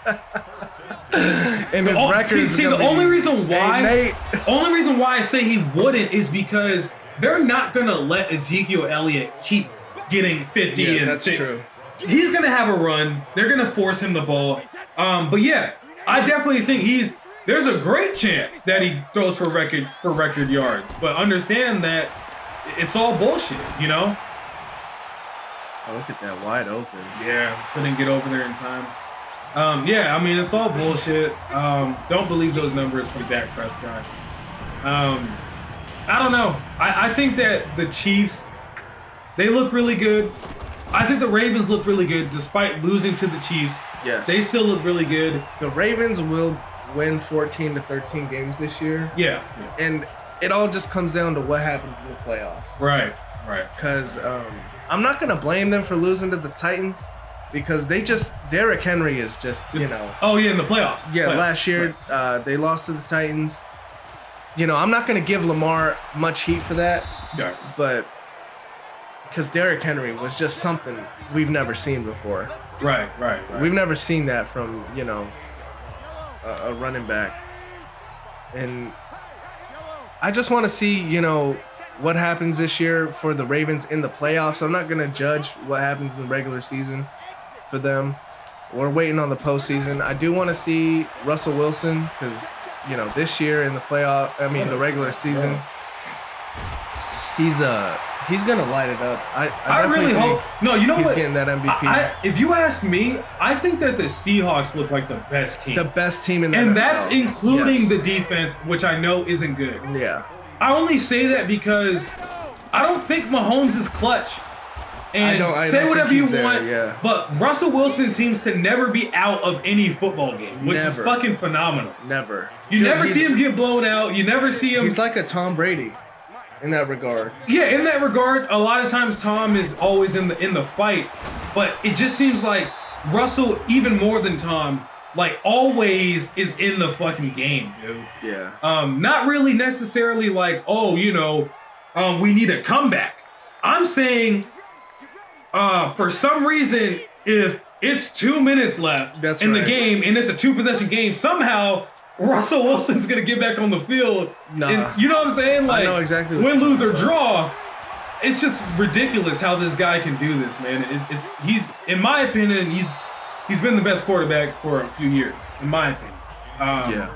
And his record. The only reason why I say he wouldn't is because they're not gonna let Ezekiel Elliott keep getting 50 and that's 6. true. He's gonna have a run. They're gonna force him the ball. But yeah, I definitely think there's a great chance that he throws for record yards. But understand that it's all bullshit, Oh, look at that, wide open. Yeah, couldn't get over there in time. It's all bullshit. Don't believe those numbers from Dak Prescott. I don't know. I think that the Chiefs, they look really good. I think the Ravens look really good despite losing to the Chiefs. Yes. They still look really good. The Ravens will win 14 to 13 games this year. Yeah. And it all just comes down to what happens in the playoffs. Right. Because I'm not going to blame them for losing to the Titans because Derrick Henry is just, Oh, yeah, in the playoffs. Yeah, last year they lost to the Titans. I'm not going to give Lamar much heat for that. Yeah. But because Derrick Henry was just something we've never seen before. Right. We've never seen that from, a running back. And I just want to see, what happens this year for the Ravens in the playoffs. I'm not going to judge what happens in the regular season for them. We're waiting on the postseason. I do want to see Russell Wilson because, this year in the the regular season, he's gonna light it up. I really hope. No, you know he's what? Getting that MVP. If you ask me, I think that the Seahawks look like the best team. The best team in the NFL. NFL. That's including the defense, which I know isn't good. Yeah. I only say that because I don't think Mahomes is clutch. And I say don't whatever think you he's want, there, yeah. but Russell Wilson seems to never be out of any football game, which is fucking phenomenal. Never. You never see him get blown out. You never see him. He's like a Tom Brady in that regard. Yeah, in that regard, a lot of times Tom is always in the fight, but it just seems like Russell, even more than Tom, like always is in the fucking game, dude. Yeah. Not really necessarily like, we need a comeback. I'm saying, for some reason, if it's 2 minutes left the game and it's a 2-possession game, somehow Russell Wilson's gonna get back on the field. Nah. And, you know what I'm saying? Like, I know exactly what win, you're lose, or talking draw. It's just ridiculous how this guy can do this, man. He's in my opinion, he's been the best quarterback for a few years, in my opinion. Yeah.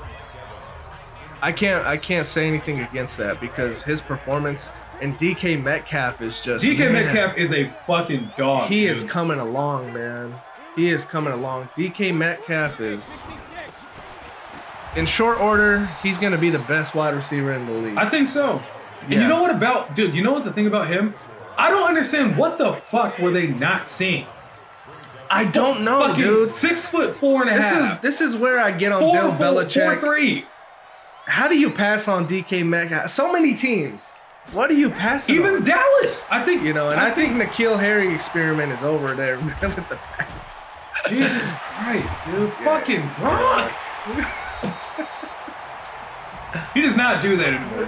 I can't say anything against that because his performance and DK Metcalf is just Metcalf is a fucking dog. He dude. is coming along, man. He is coming along. DK Metcalf is, in short order, he's gonna be the best wide receiver in the league. I think so. And you know what you know what the thing about him? I don't understand what the fuck were they not seeing? I don't know, dude. 6'4.5". This is where I get on Bill Belichick. 4'3". How do you pass on DK Metcalf? So many teams. What do you pass? Even Dallas, I think. I think N'Keal Harry experiment is over there with the Pats. Jesus Christ, dude! Fucking Gronk. He does not do that anymore.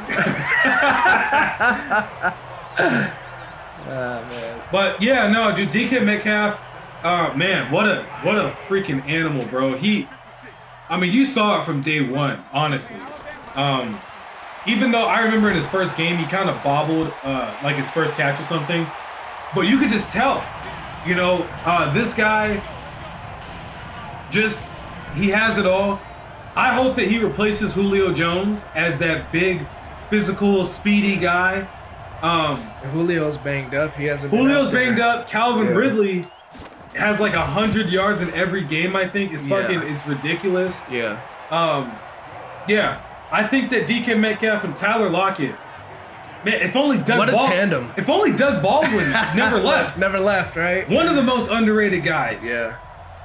Man. But yeah, no, dude, DK Metcalf. Man, what a freaking animal, bro. You saw it from day one, honestly. Even though I remember in his first game, he kind of bobbled, like his first catch or something. But you could just tell, this guy he has it all. I hope that he replaces Julio Jones as that big, physical, speedy guy. Julio's banged up. Julio's banged up. Calvin Ridley has like 100 yards in every game, I think. It's it's ridiculous. Yeah. Yeah. I think that DK Metcalf and Tyler Lockett, man, if only Doug tandem. If only Doug Baldwin never left. Never left, right? One of the most underrated guys. Yeah.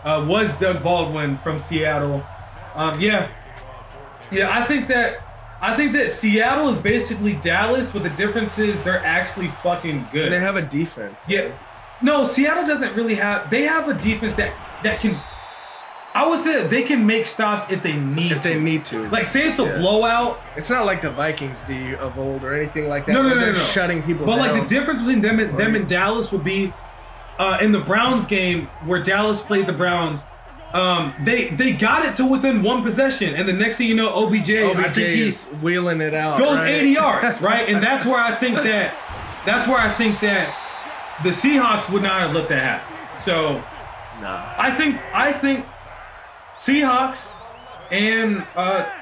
Was Doug Baldwin from Seattle. Yeah, I think that Seattle is basically Dallas, but the difference is they're actually fucking good. They have a defense. Yeah. No, Seattle doesn't really have. They have a defense that can. I would say that they can make stops if they need to. If they need to. Like, say it's a blowout. It's not like the Vikings of old or anything like that. No. They're shutting people down. But like the difference between them and Dallas would be in the Browns game where Dallas played the Browns. They got it to within one possession, and the next thing you know, OBJ I think is wheeling it out. Goes right? 80 yards, right? And that's where I think that the Seahawks would not have let that happen. So I think Seahawks and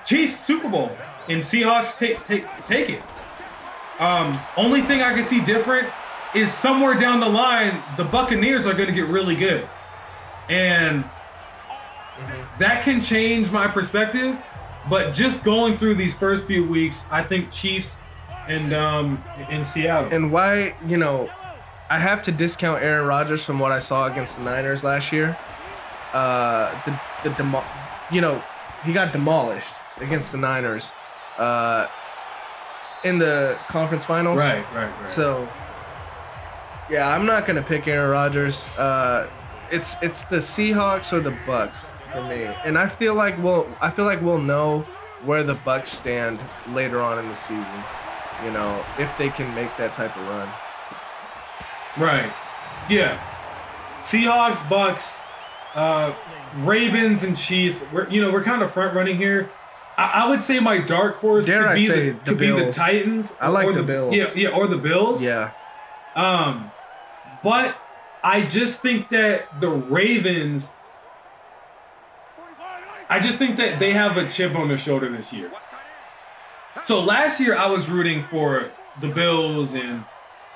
Chiefs Super Bowl, and Seahawks take it. Only thing I can see different is somewhere down the line the Buccaneers are going to get really good, and that can change my perspective. But just going through these first few weeks, I think Chiefs and in Seattle. And why, I have to discount Aaron Rodgers from what I saw against the Niners last year. He got demolished against the Niners in the conference finals. Right. So, yeah, I'm not gonna pick Aaron Rodgers. It's the Seahawks or the Bucks for me, and I feel like we'll know where the Bucks stand later on in the season. You know, if they can make that type of run. Right. Yeah. Seahawks, Bucks, Ravens, and Chiefs. We're kind of front running here. I would say my dark horse could be the Titans. I like or the Bills. Yeah, or the Bills. Yeah. But I just think that the Ravens. I just think that they have a chip on their shoulder this year. So last year I was rooting for the Bills and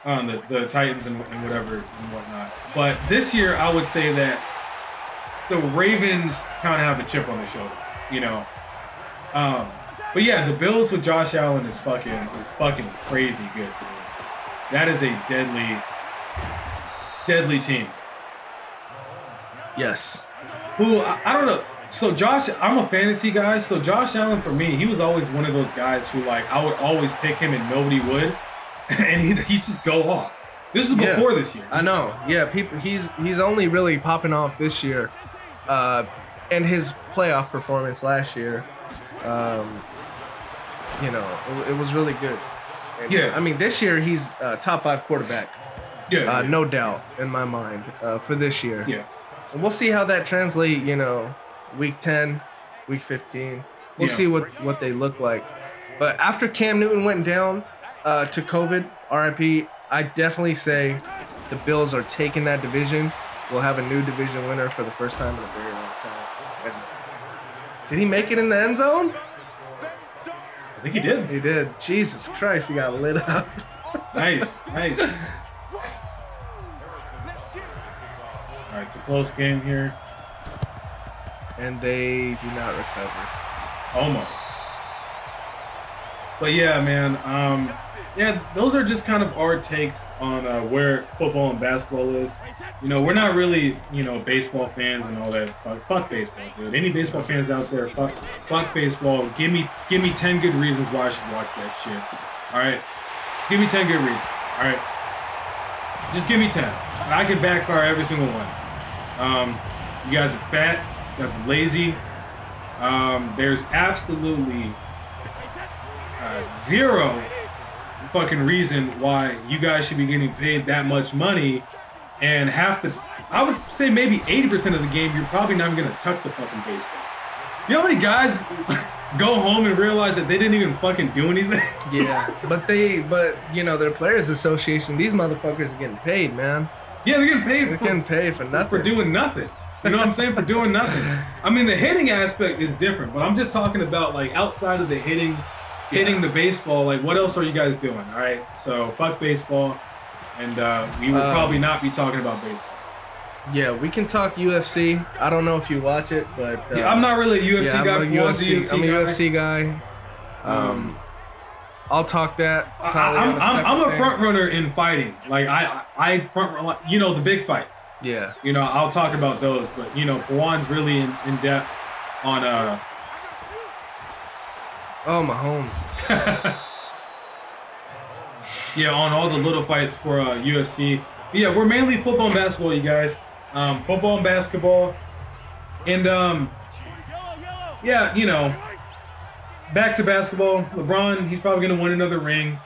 the Titans and whatever and whatnot. But this year I would say that the Ravens kind of have a chip on their shoulder, you know. But yeah, the Bills with Josh Allen is fucking crazy good, dude. That is a deadly team. Yes. Who I don't know. So I'm a fantasy guy. So Josh Allen for me, he was always one of those guys who like I would always pick him and nobody would, and he'd just go off. This is before this year. I know. Yeah, he's only really popping off this year, and his playoff performance last year. It was really good. And, yeah. I mean, this year he's top 5 quarterback. Yeah. No doubt in my mind for this year. Yeah. And we'll see how that translates. Week 10, week 15. We'll see what they look like. But after Cam Newton went down to COVID, RIP, I definitely say the Bills are taking that division. We'll have a new division winner for the first time in a very long time. Did he make it in the end zone? I think he did. He did. Jesus Christ, he got lit up. Nice. All right, it's a close game here. And they do not recover. Almost. But yeah, man. Those are just kind of our takes on where football and basketball is. We're not really, baseball fans and all that. Fuck baseball, dude. Any baseball fans out there, fuck baseball. Give me 10 good reasons why I should watch that shit. All right? Just give me 10 good reasons. All right? Just give me 10. And I can backfire every single one. You guys are fat. You guys are lazy. There's absolutely zero fucking reason why you guys should be getting paid that much money, and I would say maybe 80% of the game you're probably not even gonna touch the fucking baseball. You know how many guys go home and realize that they didn't even fucking do anything? Yeah, but their players association, these motherfuckers are getting paid, man. Yeah, they're getting paid. They're getting paid for nothing. For doing nothing. You know what I'm saying? For doing nothing. I mean, the hitting aspect is different, but I'm just talking about like outside of the hitting the baseball. Like, what else are you guys doing? All right, so fuck baseball, and we will probably not be talking about baseball. Yeah, we can talk UFC. I don't know if you watch it, but I'm not really a UFC guy. I'm a UFC guy. I'll talk that. I'm a front runner in fighting. Like I front run, the big fights. Yeah. I'll talk about those, but Pawan's really in depth on Oh, Mahomes. Yeah, on all the little fights for UFC. But yeah, we're mainly football and basketball, you guys. Football and basketball. And back to basketball. LeBron, he's probably gonna win another ring.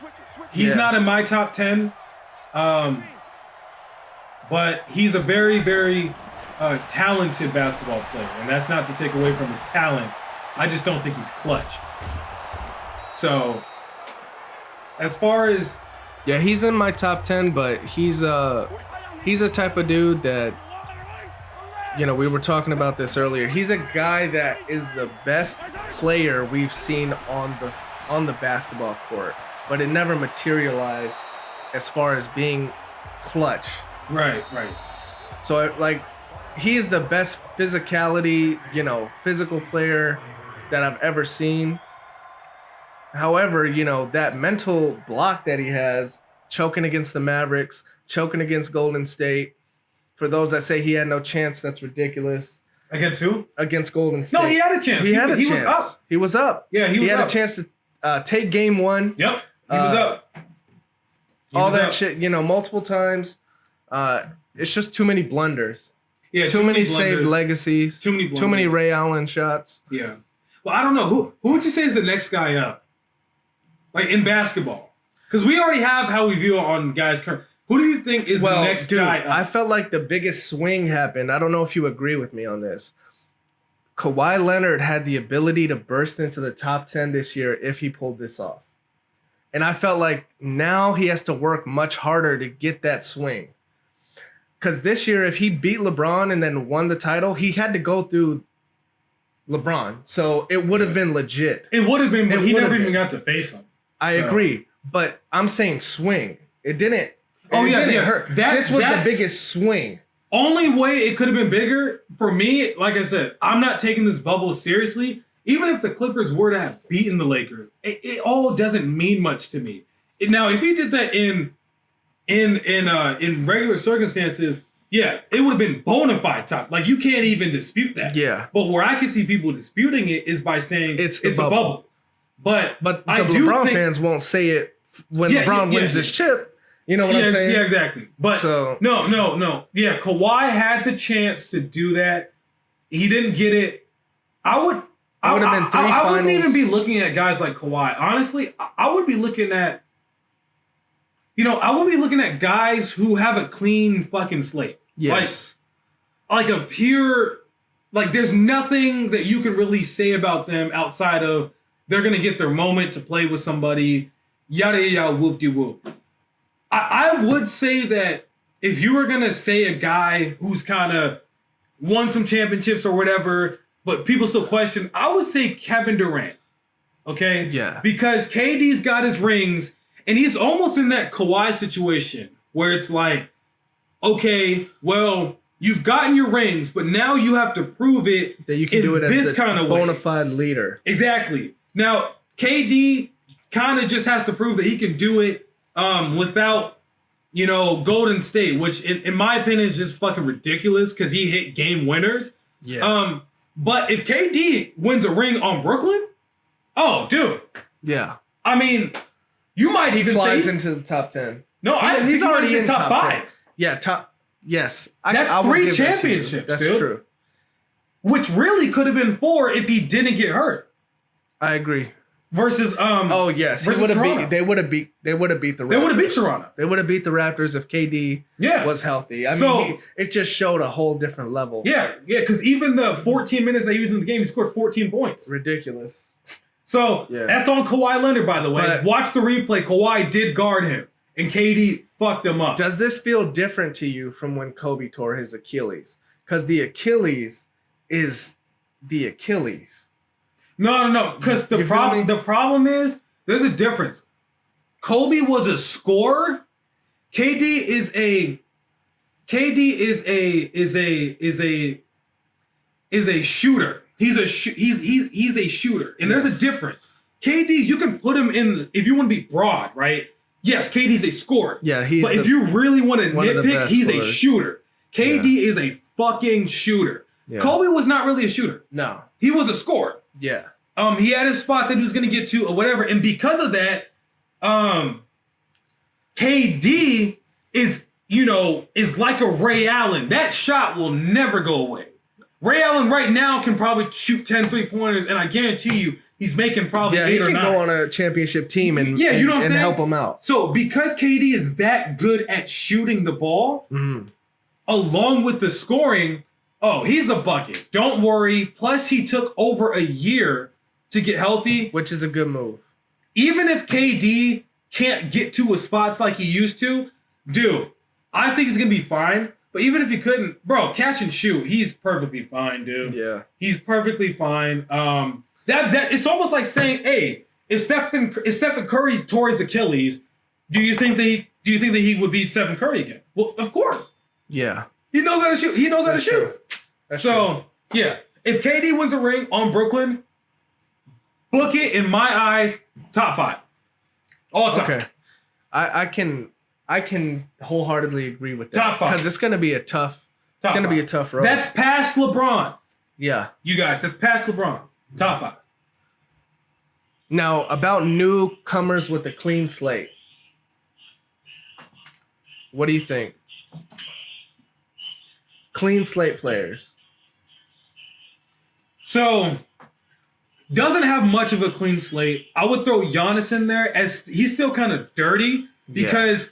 He's not in my top 10. But he's a very, very talented basketball player, and that's not to take away from his talent. I just don't think he's clutch. So, as far as he's in my top 10, but he's a type of dude that we were talking about this earlier. He's a guy that is the best player we've seen on the basketball court, but it never materialized as far as being clutch. Right. So he is the best physicality, physical player that I've ever seen. However, that mental block that he has choking against the Mavericks, choking against Golden State. For those that say he had no chance, that's ridiculous. Against who? Against Golden State. No, he had a chance. He had a chance. Was up. He was up. Yeah, he had up. a chance to take game one. Yep, he was up. All that shit, multiple times. It's just too many blunders. Yeah, too many saved legacies. Too many blunders. Too many Ray Allen shots. Yeah. Well, I don't know. Who would you say is the next guy up? Like in basketball? Because we already have how we view on guys current. Who do you think is the next guy up? I felt like the biggest swing happened. I don't know if you agree with me on this. Kawhi Leonard had the ability to burst into the top 10 this year if he pulled this off. And I felt like now he has to work much harder to get that swing. Because this year, if he beat LeBron and then won the title, he had to go through LeBron. So it would have been legit. It would have been, but he never even got to face him. I agree. But I'm saying swing. It didn't. Oh, yeah, didn't hurt. This was the biggest swing. Only way it could have been bigger, for me, like I said, I'm not taking this bubble seriously. Even if the Clippers were to have beaten the Lakers, it all doesn't mean much to me. Now, if he did that in regular circumstances, yeah, it would have been bona fide top. Like, you can't even dispute that. Yeah. But where I can see people disputing it is by saying it's a bubble. But the LeBron fans won't say it when LeBron wins this chip. You know what I'm saying? Yeah, exactly. But no. Yeah, Kawhi had the chance to do that. He didn't get it. I would have been 3 finals. I wouldn't even be looking at guys like Kawhi. Honestly, I would be looking at, guys who have a clean fucking slate. Yes. Like a pure, like there's nothing that you can really say about them outside of they're going to get their moment to play with somebody, yada, yada, whoop-de-whoop. I would say that if you were going to say a guy who's kind of won some championships or whatever, but people still question, I would say Kevin Durant. Okay? Yeah. Because KD's got his rings, and he's almost in that Kawhi situation where it's like, okay, well, you've gotten your rings, but now you have to prove it that you can do it as this kind of bona fide leader. Exactly. Now, KD kind of just has to prove that he can do it without, Golden State, which in my opinion is just fucking ridiculous because he hit game winners. Yeah. But if KD wins a ring on Brooklyn, oh, dude. Yeah. I mean, you might even flies into the top 10. No, he's already in top 5. 10. Yeah, yes. That's 3 championships, That's dude. true. Which really could have been 4 if he didn't get hurt. I agree. Versus oh yes, they would have beat the Raptors. They would have beat Toronto. They would have beat the Raptors if KD was healthy. I mean, it just showed a whole different level. Yeah, because even the 14 minutes they used in the game, he scored 14 points. Ridiculous. So that's on Kawhi Leonard, by the way. But watch the replay. Kawhi did guard him, and KD fucked him up. Does this feel different to you from when Kobe tore his Achilles? Because the Achilles is the Achilles. No. Because the problem is there's a difference. Kobe was a scorer. KD is a shooter. He's a shooter, and there's a difference. KD, you can put him in if you want to be broad, right? Yes, KD's a scorer. Yeah, but if you really want to nitpick, he's a shooter. KD is a fucking shooter. Yeah. Kobe was not really a shooter. No, he was a scorer. Yeah. He had his spot that he was going to get to or whatever. And because of that, KD is like a Ray Allen. That shot will never go away. Ray Allen right now can probably shoot 10 3-pointers, and I guarantee you he's making probably 8 or 9. Yeah, he can go on a championship team and help him out. So because KD is that good at shooting the ball, along with the scoring, he's a bucket. Don't worry. Plus, he took over a year to get healthy. Which is a good move. Even if KD can't get to his spots like he used to, dude, I think he's going to be fine. But even if he couldn't, bro, catch and shoot, he's perfectly fine, dude. Yeah. He's perfectly fine. That it's almost like saying, hey, if Stephen Curry tore his Achilles, do you think that he would beat Stephen Curry again? Well, of course. Yeah. He knows how to shoot. That's true. So, yeah. If KD wins a ring on Brooklyn, book it, in my eyes, top 5. All time. Okay. I can I can wholeheartedly agree with that. Top 5. Because it's going to be a tough road. That's past LeBron. Yeah. You guys, that's past LeBron. Top 5. Now, about newcomers with a clean slate. What do you think? Clean slate players. So, doesn't have much of a clean slate. I would throw Giannis in there as he's still kind of dirty because,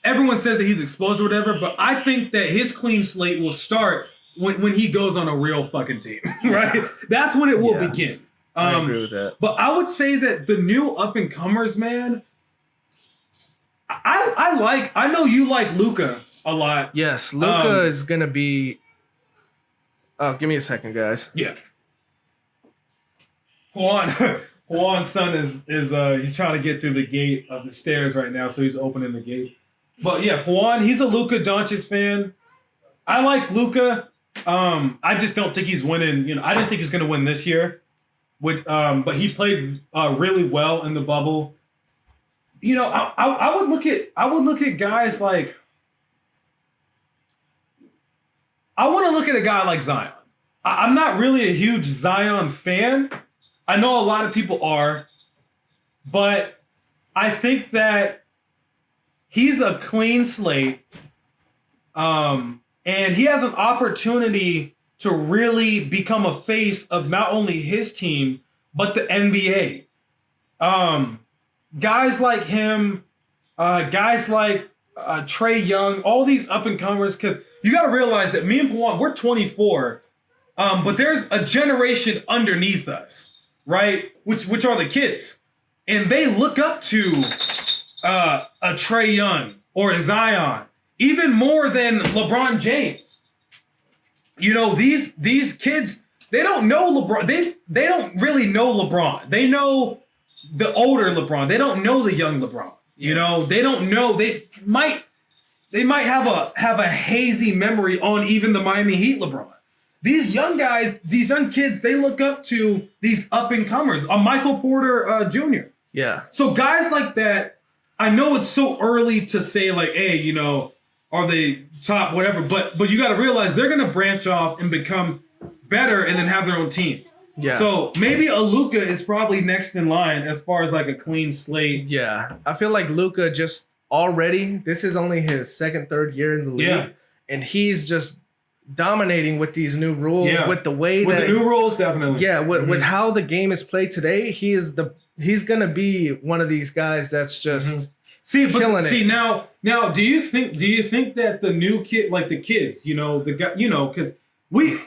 everyone says that he's exposed or whatever, but I think that his clean slate will start when he goes on a real fucking team, right? That's when it will begin. I agree with that. But I would say that the new up-and-comers, man, I know you like Luka a lot. Yes, Luka is going to be... Oh, give me a second, guys. Yeah. Juan's son is he's trying to get through the gate of the stairs right now, so he's opening the gate. But yeah, Juan, he's a Luka Doncic fan. I like Luka. I just don't think he's winning. I didn't think he's going to win this year. But he played really well in the bubble. I would look at guys like. I want to look at a guy like Zion. I'm not really a huge Zion fan. I know a lot of people are, but I think that he's a clean slate, and he has an opportunity to really become a face of not only his team, but the NBA. Guys like him, guys like Trae Young, all these up-and-comers, because you got to realize that me and Pawan, we're 24, but there's a generation underneath us, right? Which are the kids. And they look up to a Trae Young or a Zion, even more than LeBron James. These kids, they don't know LeBron. They don't really know LeBron. They know the older LeBron. They don't know the young LeBron. They don't know. They might have a hazy memory on even the Miami Heat LeBron. These young guys, these young kids, they look up to these up-and-comers. A Michael Porter Jr. Yeah. So guys like that, I know it's so early to say like, hey, are they top, whatever, but you got to realize they're going to branch off and become better and then have their own team. Yeah. So maybe a Luka is probably next in line as far as like a clean slate. Yeah. I feel like Luka just already, this is only his second, third year in the league. Yeah. And he's just dominating with these new rules, with the way with the new rules, definitely. Yeah. With how the game is played today, he's going to be one of these guys that's just killing it. Now, do you think that the new kid, like the kids, the guy, because we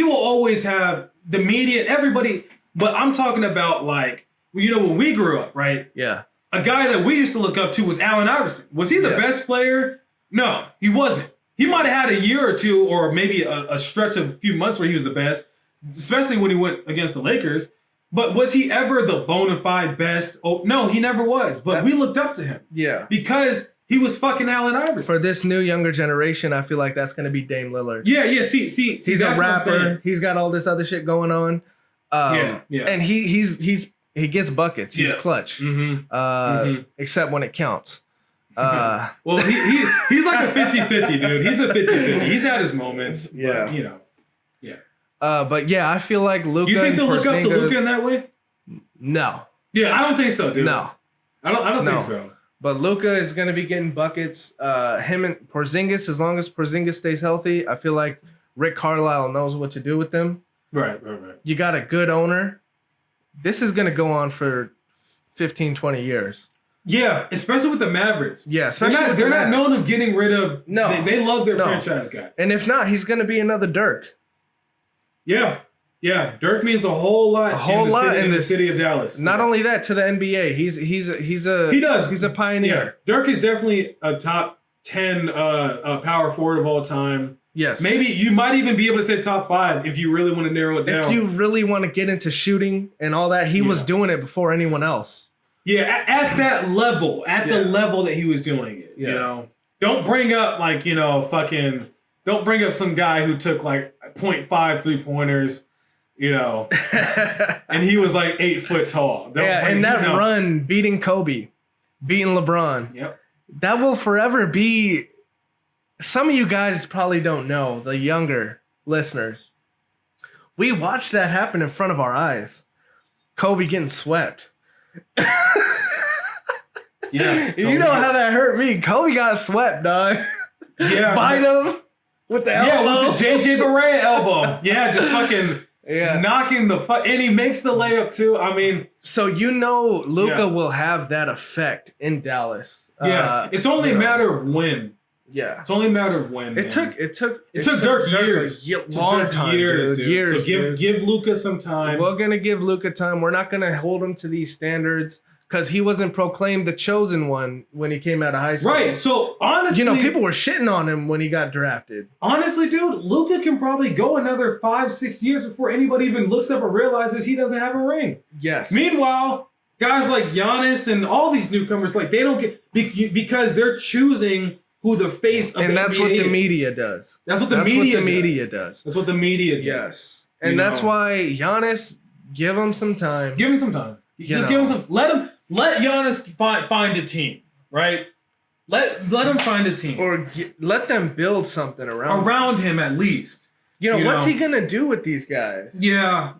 will always have the media, everybody, but I'm talking about like, when we grew up, right? Yeah. A guy that we used to look up to was Allen Iverson. Was he the best player? No, he wasn't. He might have had a year or two or maybe a stretch of a few months where he was the best, especially when he went against the Lakers. But was he ever the bona fide best? Oh, no, he never was. But we looked up to him. Yeah. Because he was fucking Allen Iverson. For this new younger generation, I feel like that's going to be Dame Lillard. Yeah. See, he's a rapper. He's got all this other shit going on. And he gets buckets. He's clutch. Except when it counts. Well, he's like a 50-50, dude. He's a 50-50. He's had his moments. Yeah. But yeah, I feel like Luka. You think they'll look up to Luka in that way? No. Yeah, I don't think so, dude. No. I don't think so. But Luka is going to be getting buckets. Him and Porzingis, as long as Porzingis stays healthy, I feel like Rick Carlisle knows what to do with them. Right. You got a good owner. This is going to go on for 15, 20 years. Yeah, especially with the Mavericks. Yeah, especially they're not known of getting rid of. No, they love their franchise guys. And if not, he's going to be another Dirk. Yeah. Dirk means a whole lot. In the city of Dallas. Not only that, to the NBA, he's a pioneer. Yeah. Dirk is definitely a top 10 power forward of all time. Yes. Maybe you might even be able to say top 5 if you really want to narrow it down. If you really want to get into shooting and all that, he was doing it before anyone else. Yeah, at that level, the level that he was doing it, Don't bring up don't bring up some guy who took like 0.5 3-pointers, and he was like 8 foot tall. And that run beating Kobe, beating LeBron. Yep. that will forever be. Some of you guys probably don't know, the younger listeners. We watched that happen in front of our eyes. Kobe getting swept. Yeah. You know how that hurt me. Kobe got swept, dog. Yeah. Bite him with the elbow. Yeah, with the JJ Barea elbow. Yeah, just fucking knocking the fuck. And he makes the layup too. I mean. So Luka will have that effect in Dallas. Yeah. It's only a matter of when. Yeah. It's only a matter of when. It took Dirk years. Long time, dude. Years, so give Luka some time. We're going to give Luka time. We're not going to hold him to these standards. Because he wasn't proclaimed the chosen one when he came out of high school. Right. So, honestly... people were shitting on him when he got drafted. Honestly, dude, Luka can probably go another 5-6 years before anybody even looks up and realizes he doesn't have a ring. Yes. Meanwhile, guys like Giannis and all these newcomers, like, they don't get... Because they're choosing who the face of the NBA is. And that's what the media does. That's what the media does. That's what the media does. Yes. And that's why Giannis, give him some time. Give him some time. Just give him some... Let Giannis find a team, right? Let him find a team. Or let them build something around him at least. What's he going to do with these guys? Yeah.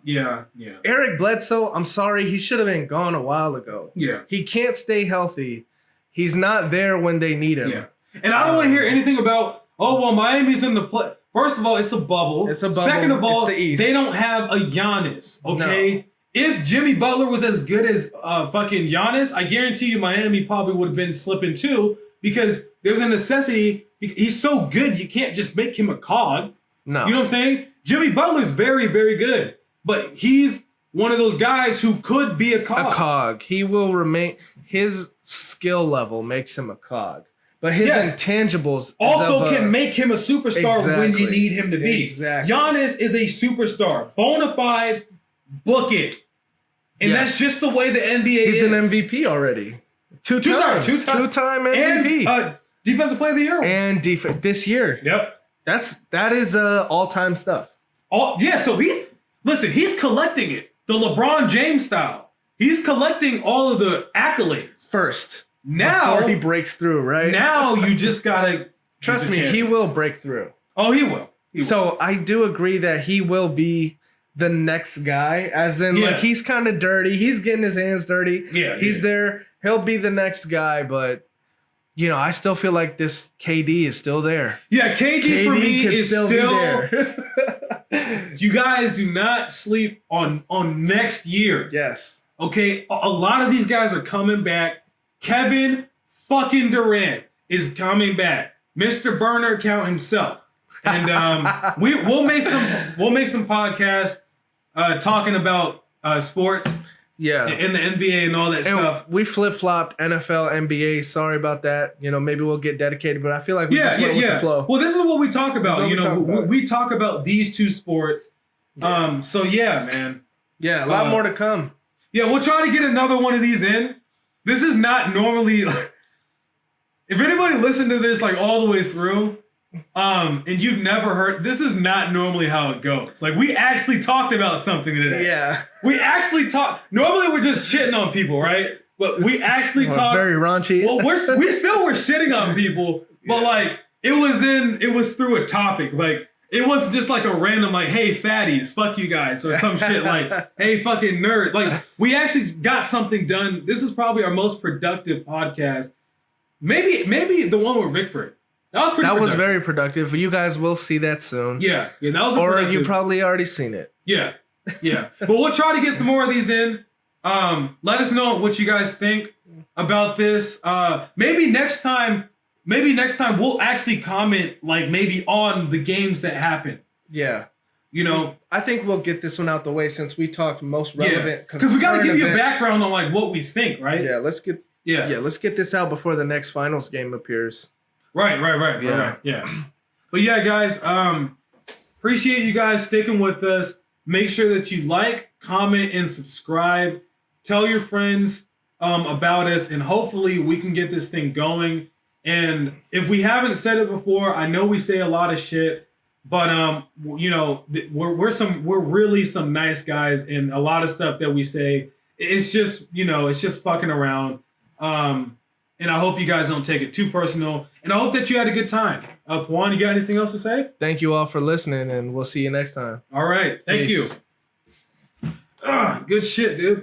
Eric Bledsoe, I'm sorry, he should have been gone a while ago. Yeah. He can't stay healthy. He's not there when they need him. Yeah. And I don't want to hear anything about, Miami's in the play. First of all, it's a bubble. Second of all, it's the East. They don't have a Giannis, okay? No. If Jimmy Butler was as good as fucking Giannis, I guarantee you Miami probably would have been slipping too, because there's a necessity. He's so good, you can't just make him a cog. No. You know what I'm saying? Jimmy Butler's very, very good, but he's one of those guys who could be a cog. A cog. He will remain. His skill level makes him a cog. But his intangibles also can make him a superstar when you need him to be. Exactly. Giannis is a superstar. Bona fide, book it. And that's just the way the NBA is. He's an MVP already. Two-time MVP. And Defensive Player of the Year. And this year. Yep. That is all-time stuff. So he's collecting it. The LeBron James style. He's collecting all of the accolades. First. Now before he breaks through, right? Now you just gotta trust me, he will break through. Oh, he will. So I do agree that he will be the next guy, as in like he's kind of dirty. He's getting his hands dirty. Yeah. He's there. He'll be the next guy, but I still feel like this KD is still there. Yeah, KD for me is still there. You guys do not sleep on next year. Yes. Okay, a lot of these guys are coming back. Kevin fucking Durant is coming back. Mr. Burner count himself. And we'll make some podcasts talking about sports. Yeah. In the NBA and all that stuff. We flip-flopped NFL, NBA. Sorry about that. Maybe we'll get dedicated, but I feel like we just went with the flow. Well, this is what we talk about. We talk about these two sports. Yeah. So yeah, man. Yeah, a lot more to come. Yeah, we'll try to get another one of these in. This is not normally if anybody listened to this like all the way through, and you've never heard, this is not normally how it goes. Like we actually talked about something today. Yeah. We actually talked. Normally we're just shitting on people, right? But we actually talked. Very raunchy. Well, we still were shitting on people, but like it was through a topic. Like it wasn't just like a random like, hey fatties, fuck you guys, or some shit like, hey fucking nerd. Like we actually got something done. This is probably our most productive podcast. Maybe the one with Rickford. That was very productive. You guys will see that soon. Yeah, that was. Or you probably already seen it. Yeah. But we'll try to get some more of these in. Let us know what you guys think about this. Maybe next time we'll actually comment like maybe on the games that happen. Yeah. I think we'll get this one out the way since we talked most relevant. Because we got to give you a background on like what we think, right? Yeah, let's get this out before the next finals game appears. Right. Yeah. But yeah, guys, appreciate you guys sticking with us. Make sure that you like, comment, and subscribe. Tell your friends about us, and hopefully we can get this thing going. And if we haven't said it before, I know we say a lot of shit, but we're really some nice guys, and a lot of stuff that we say, it's just fucking around. And And I hope you guys don't take it too personal. And I hope that you had a good time. Pawan, you got anything else to say? Thank you all for listening, and we'll see you next time. All right. Thank Peace. you. Good shit, dude.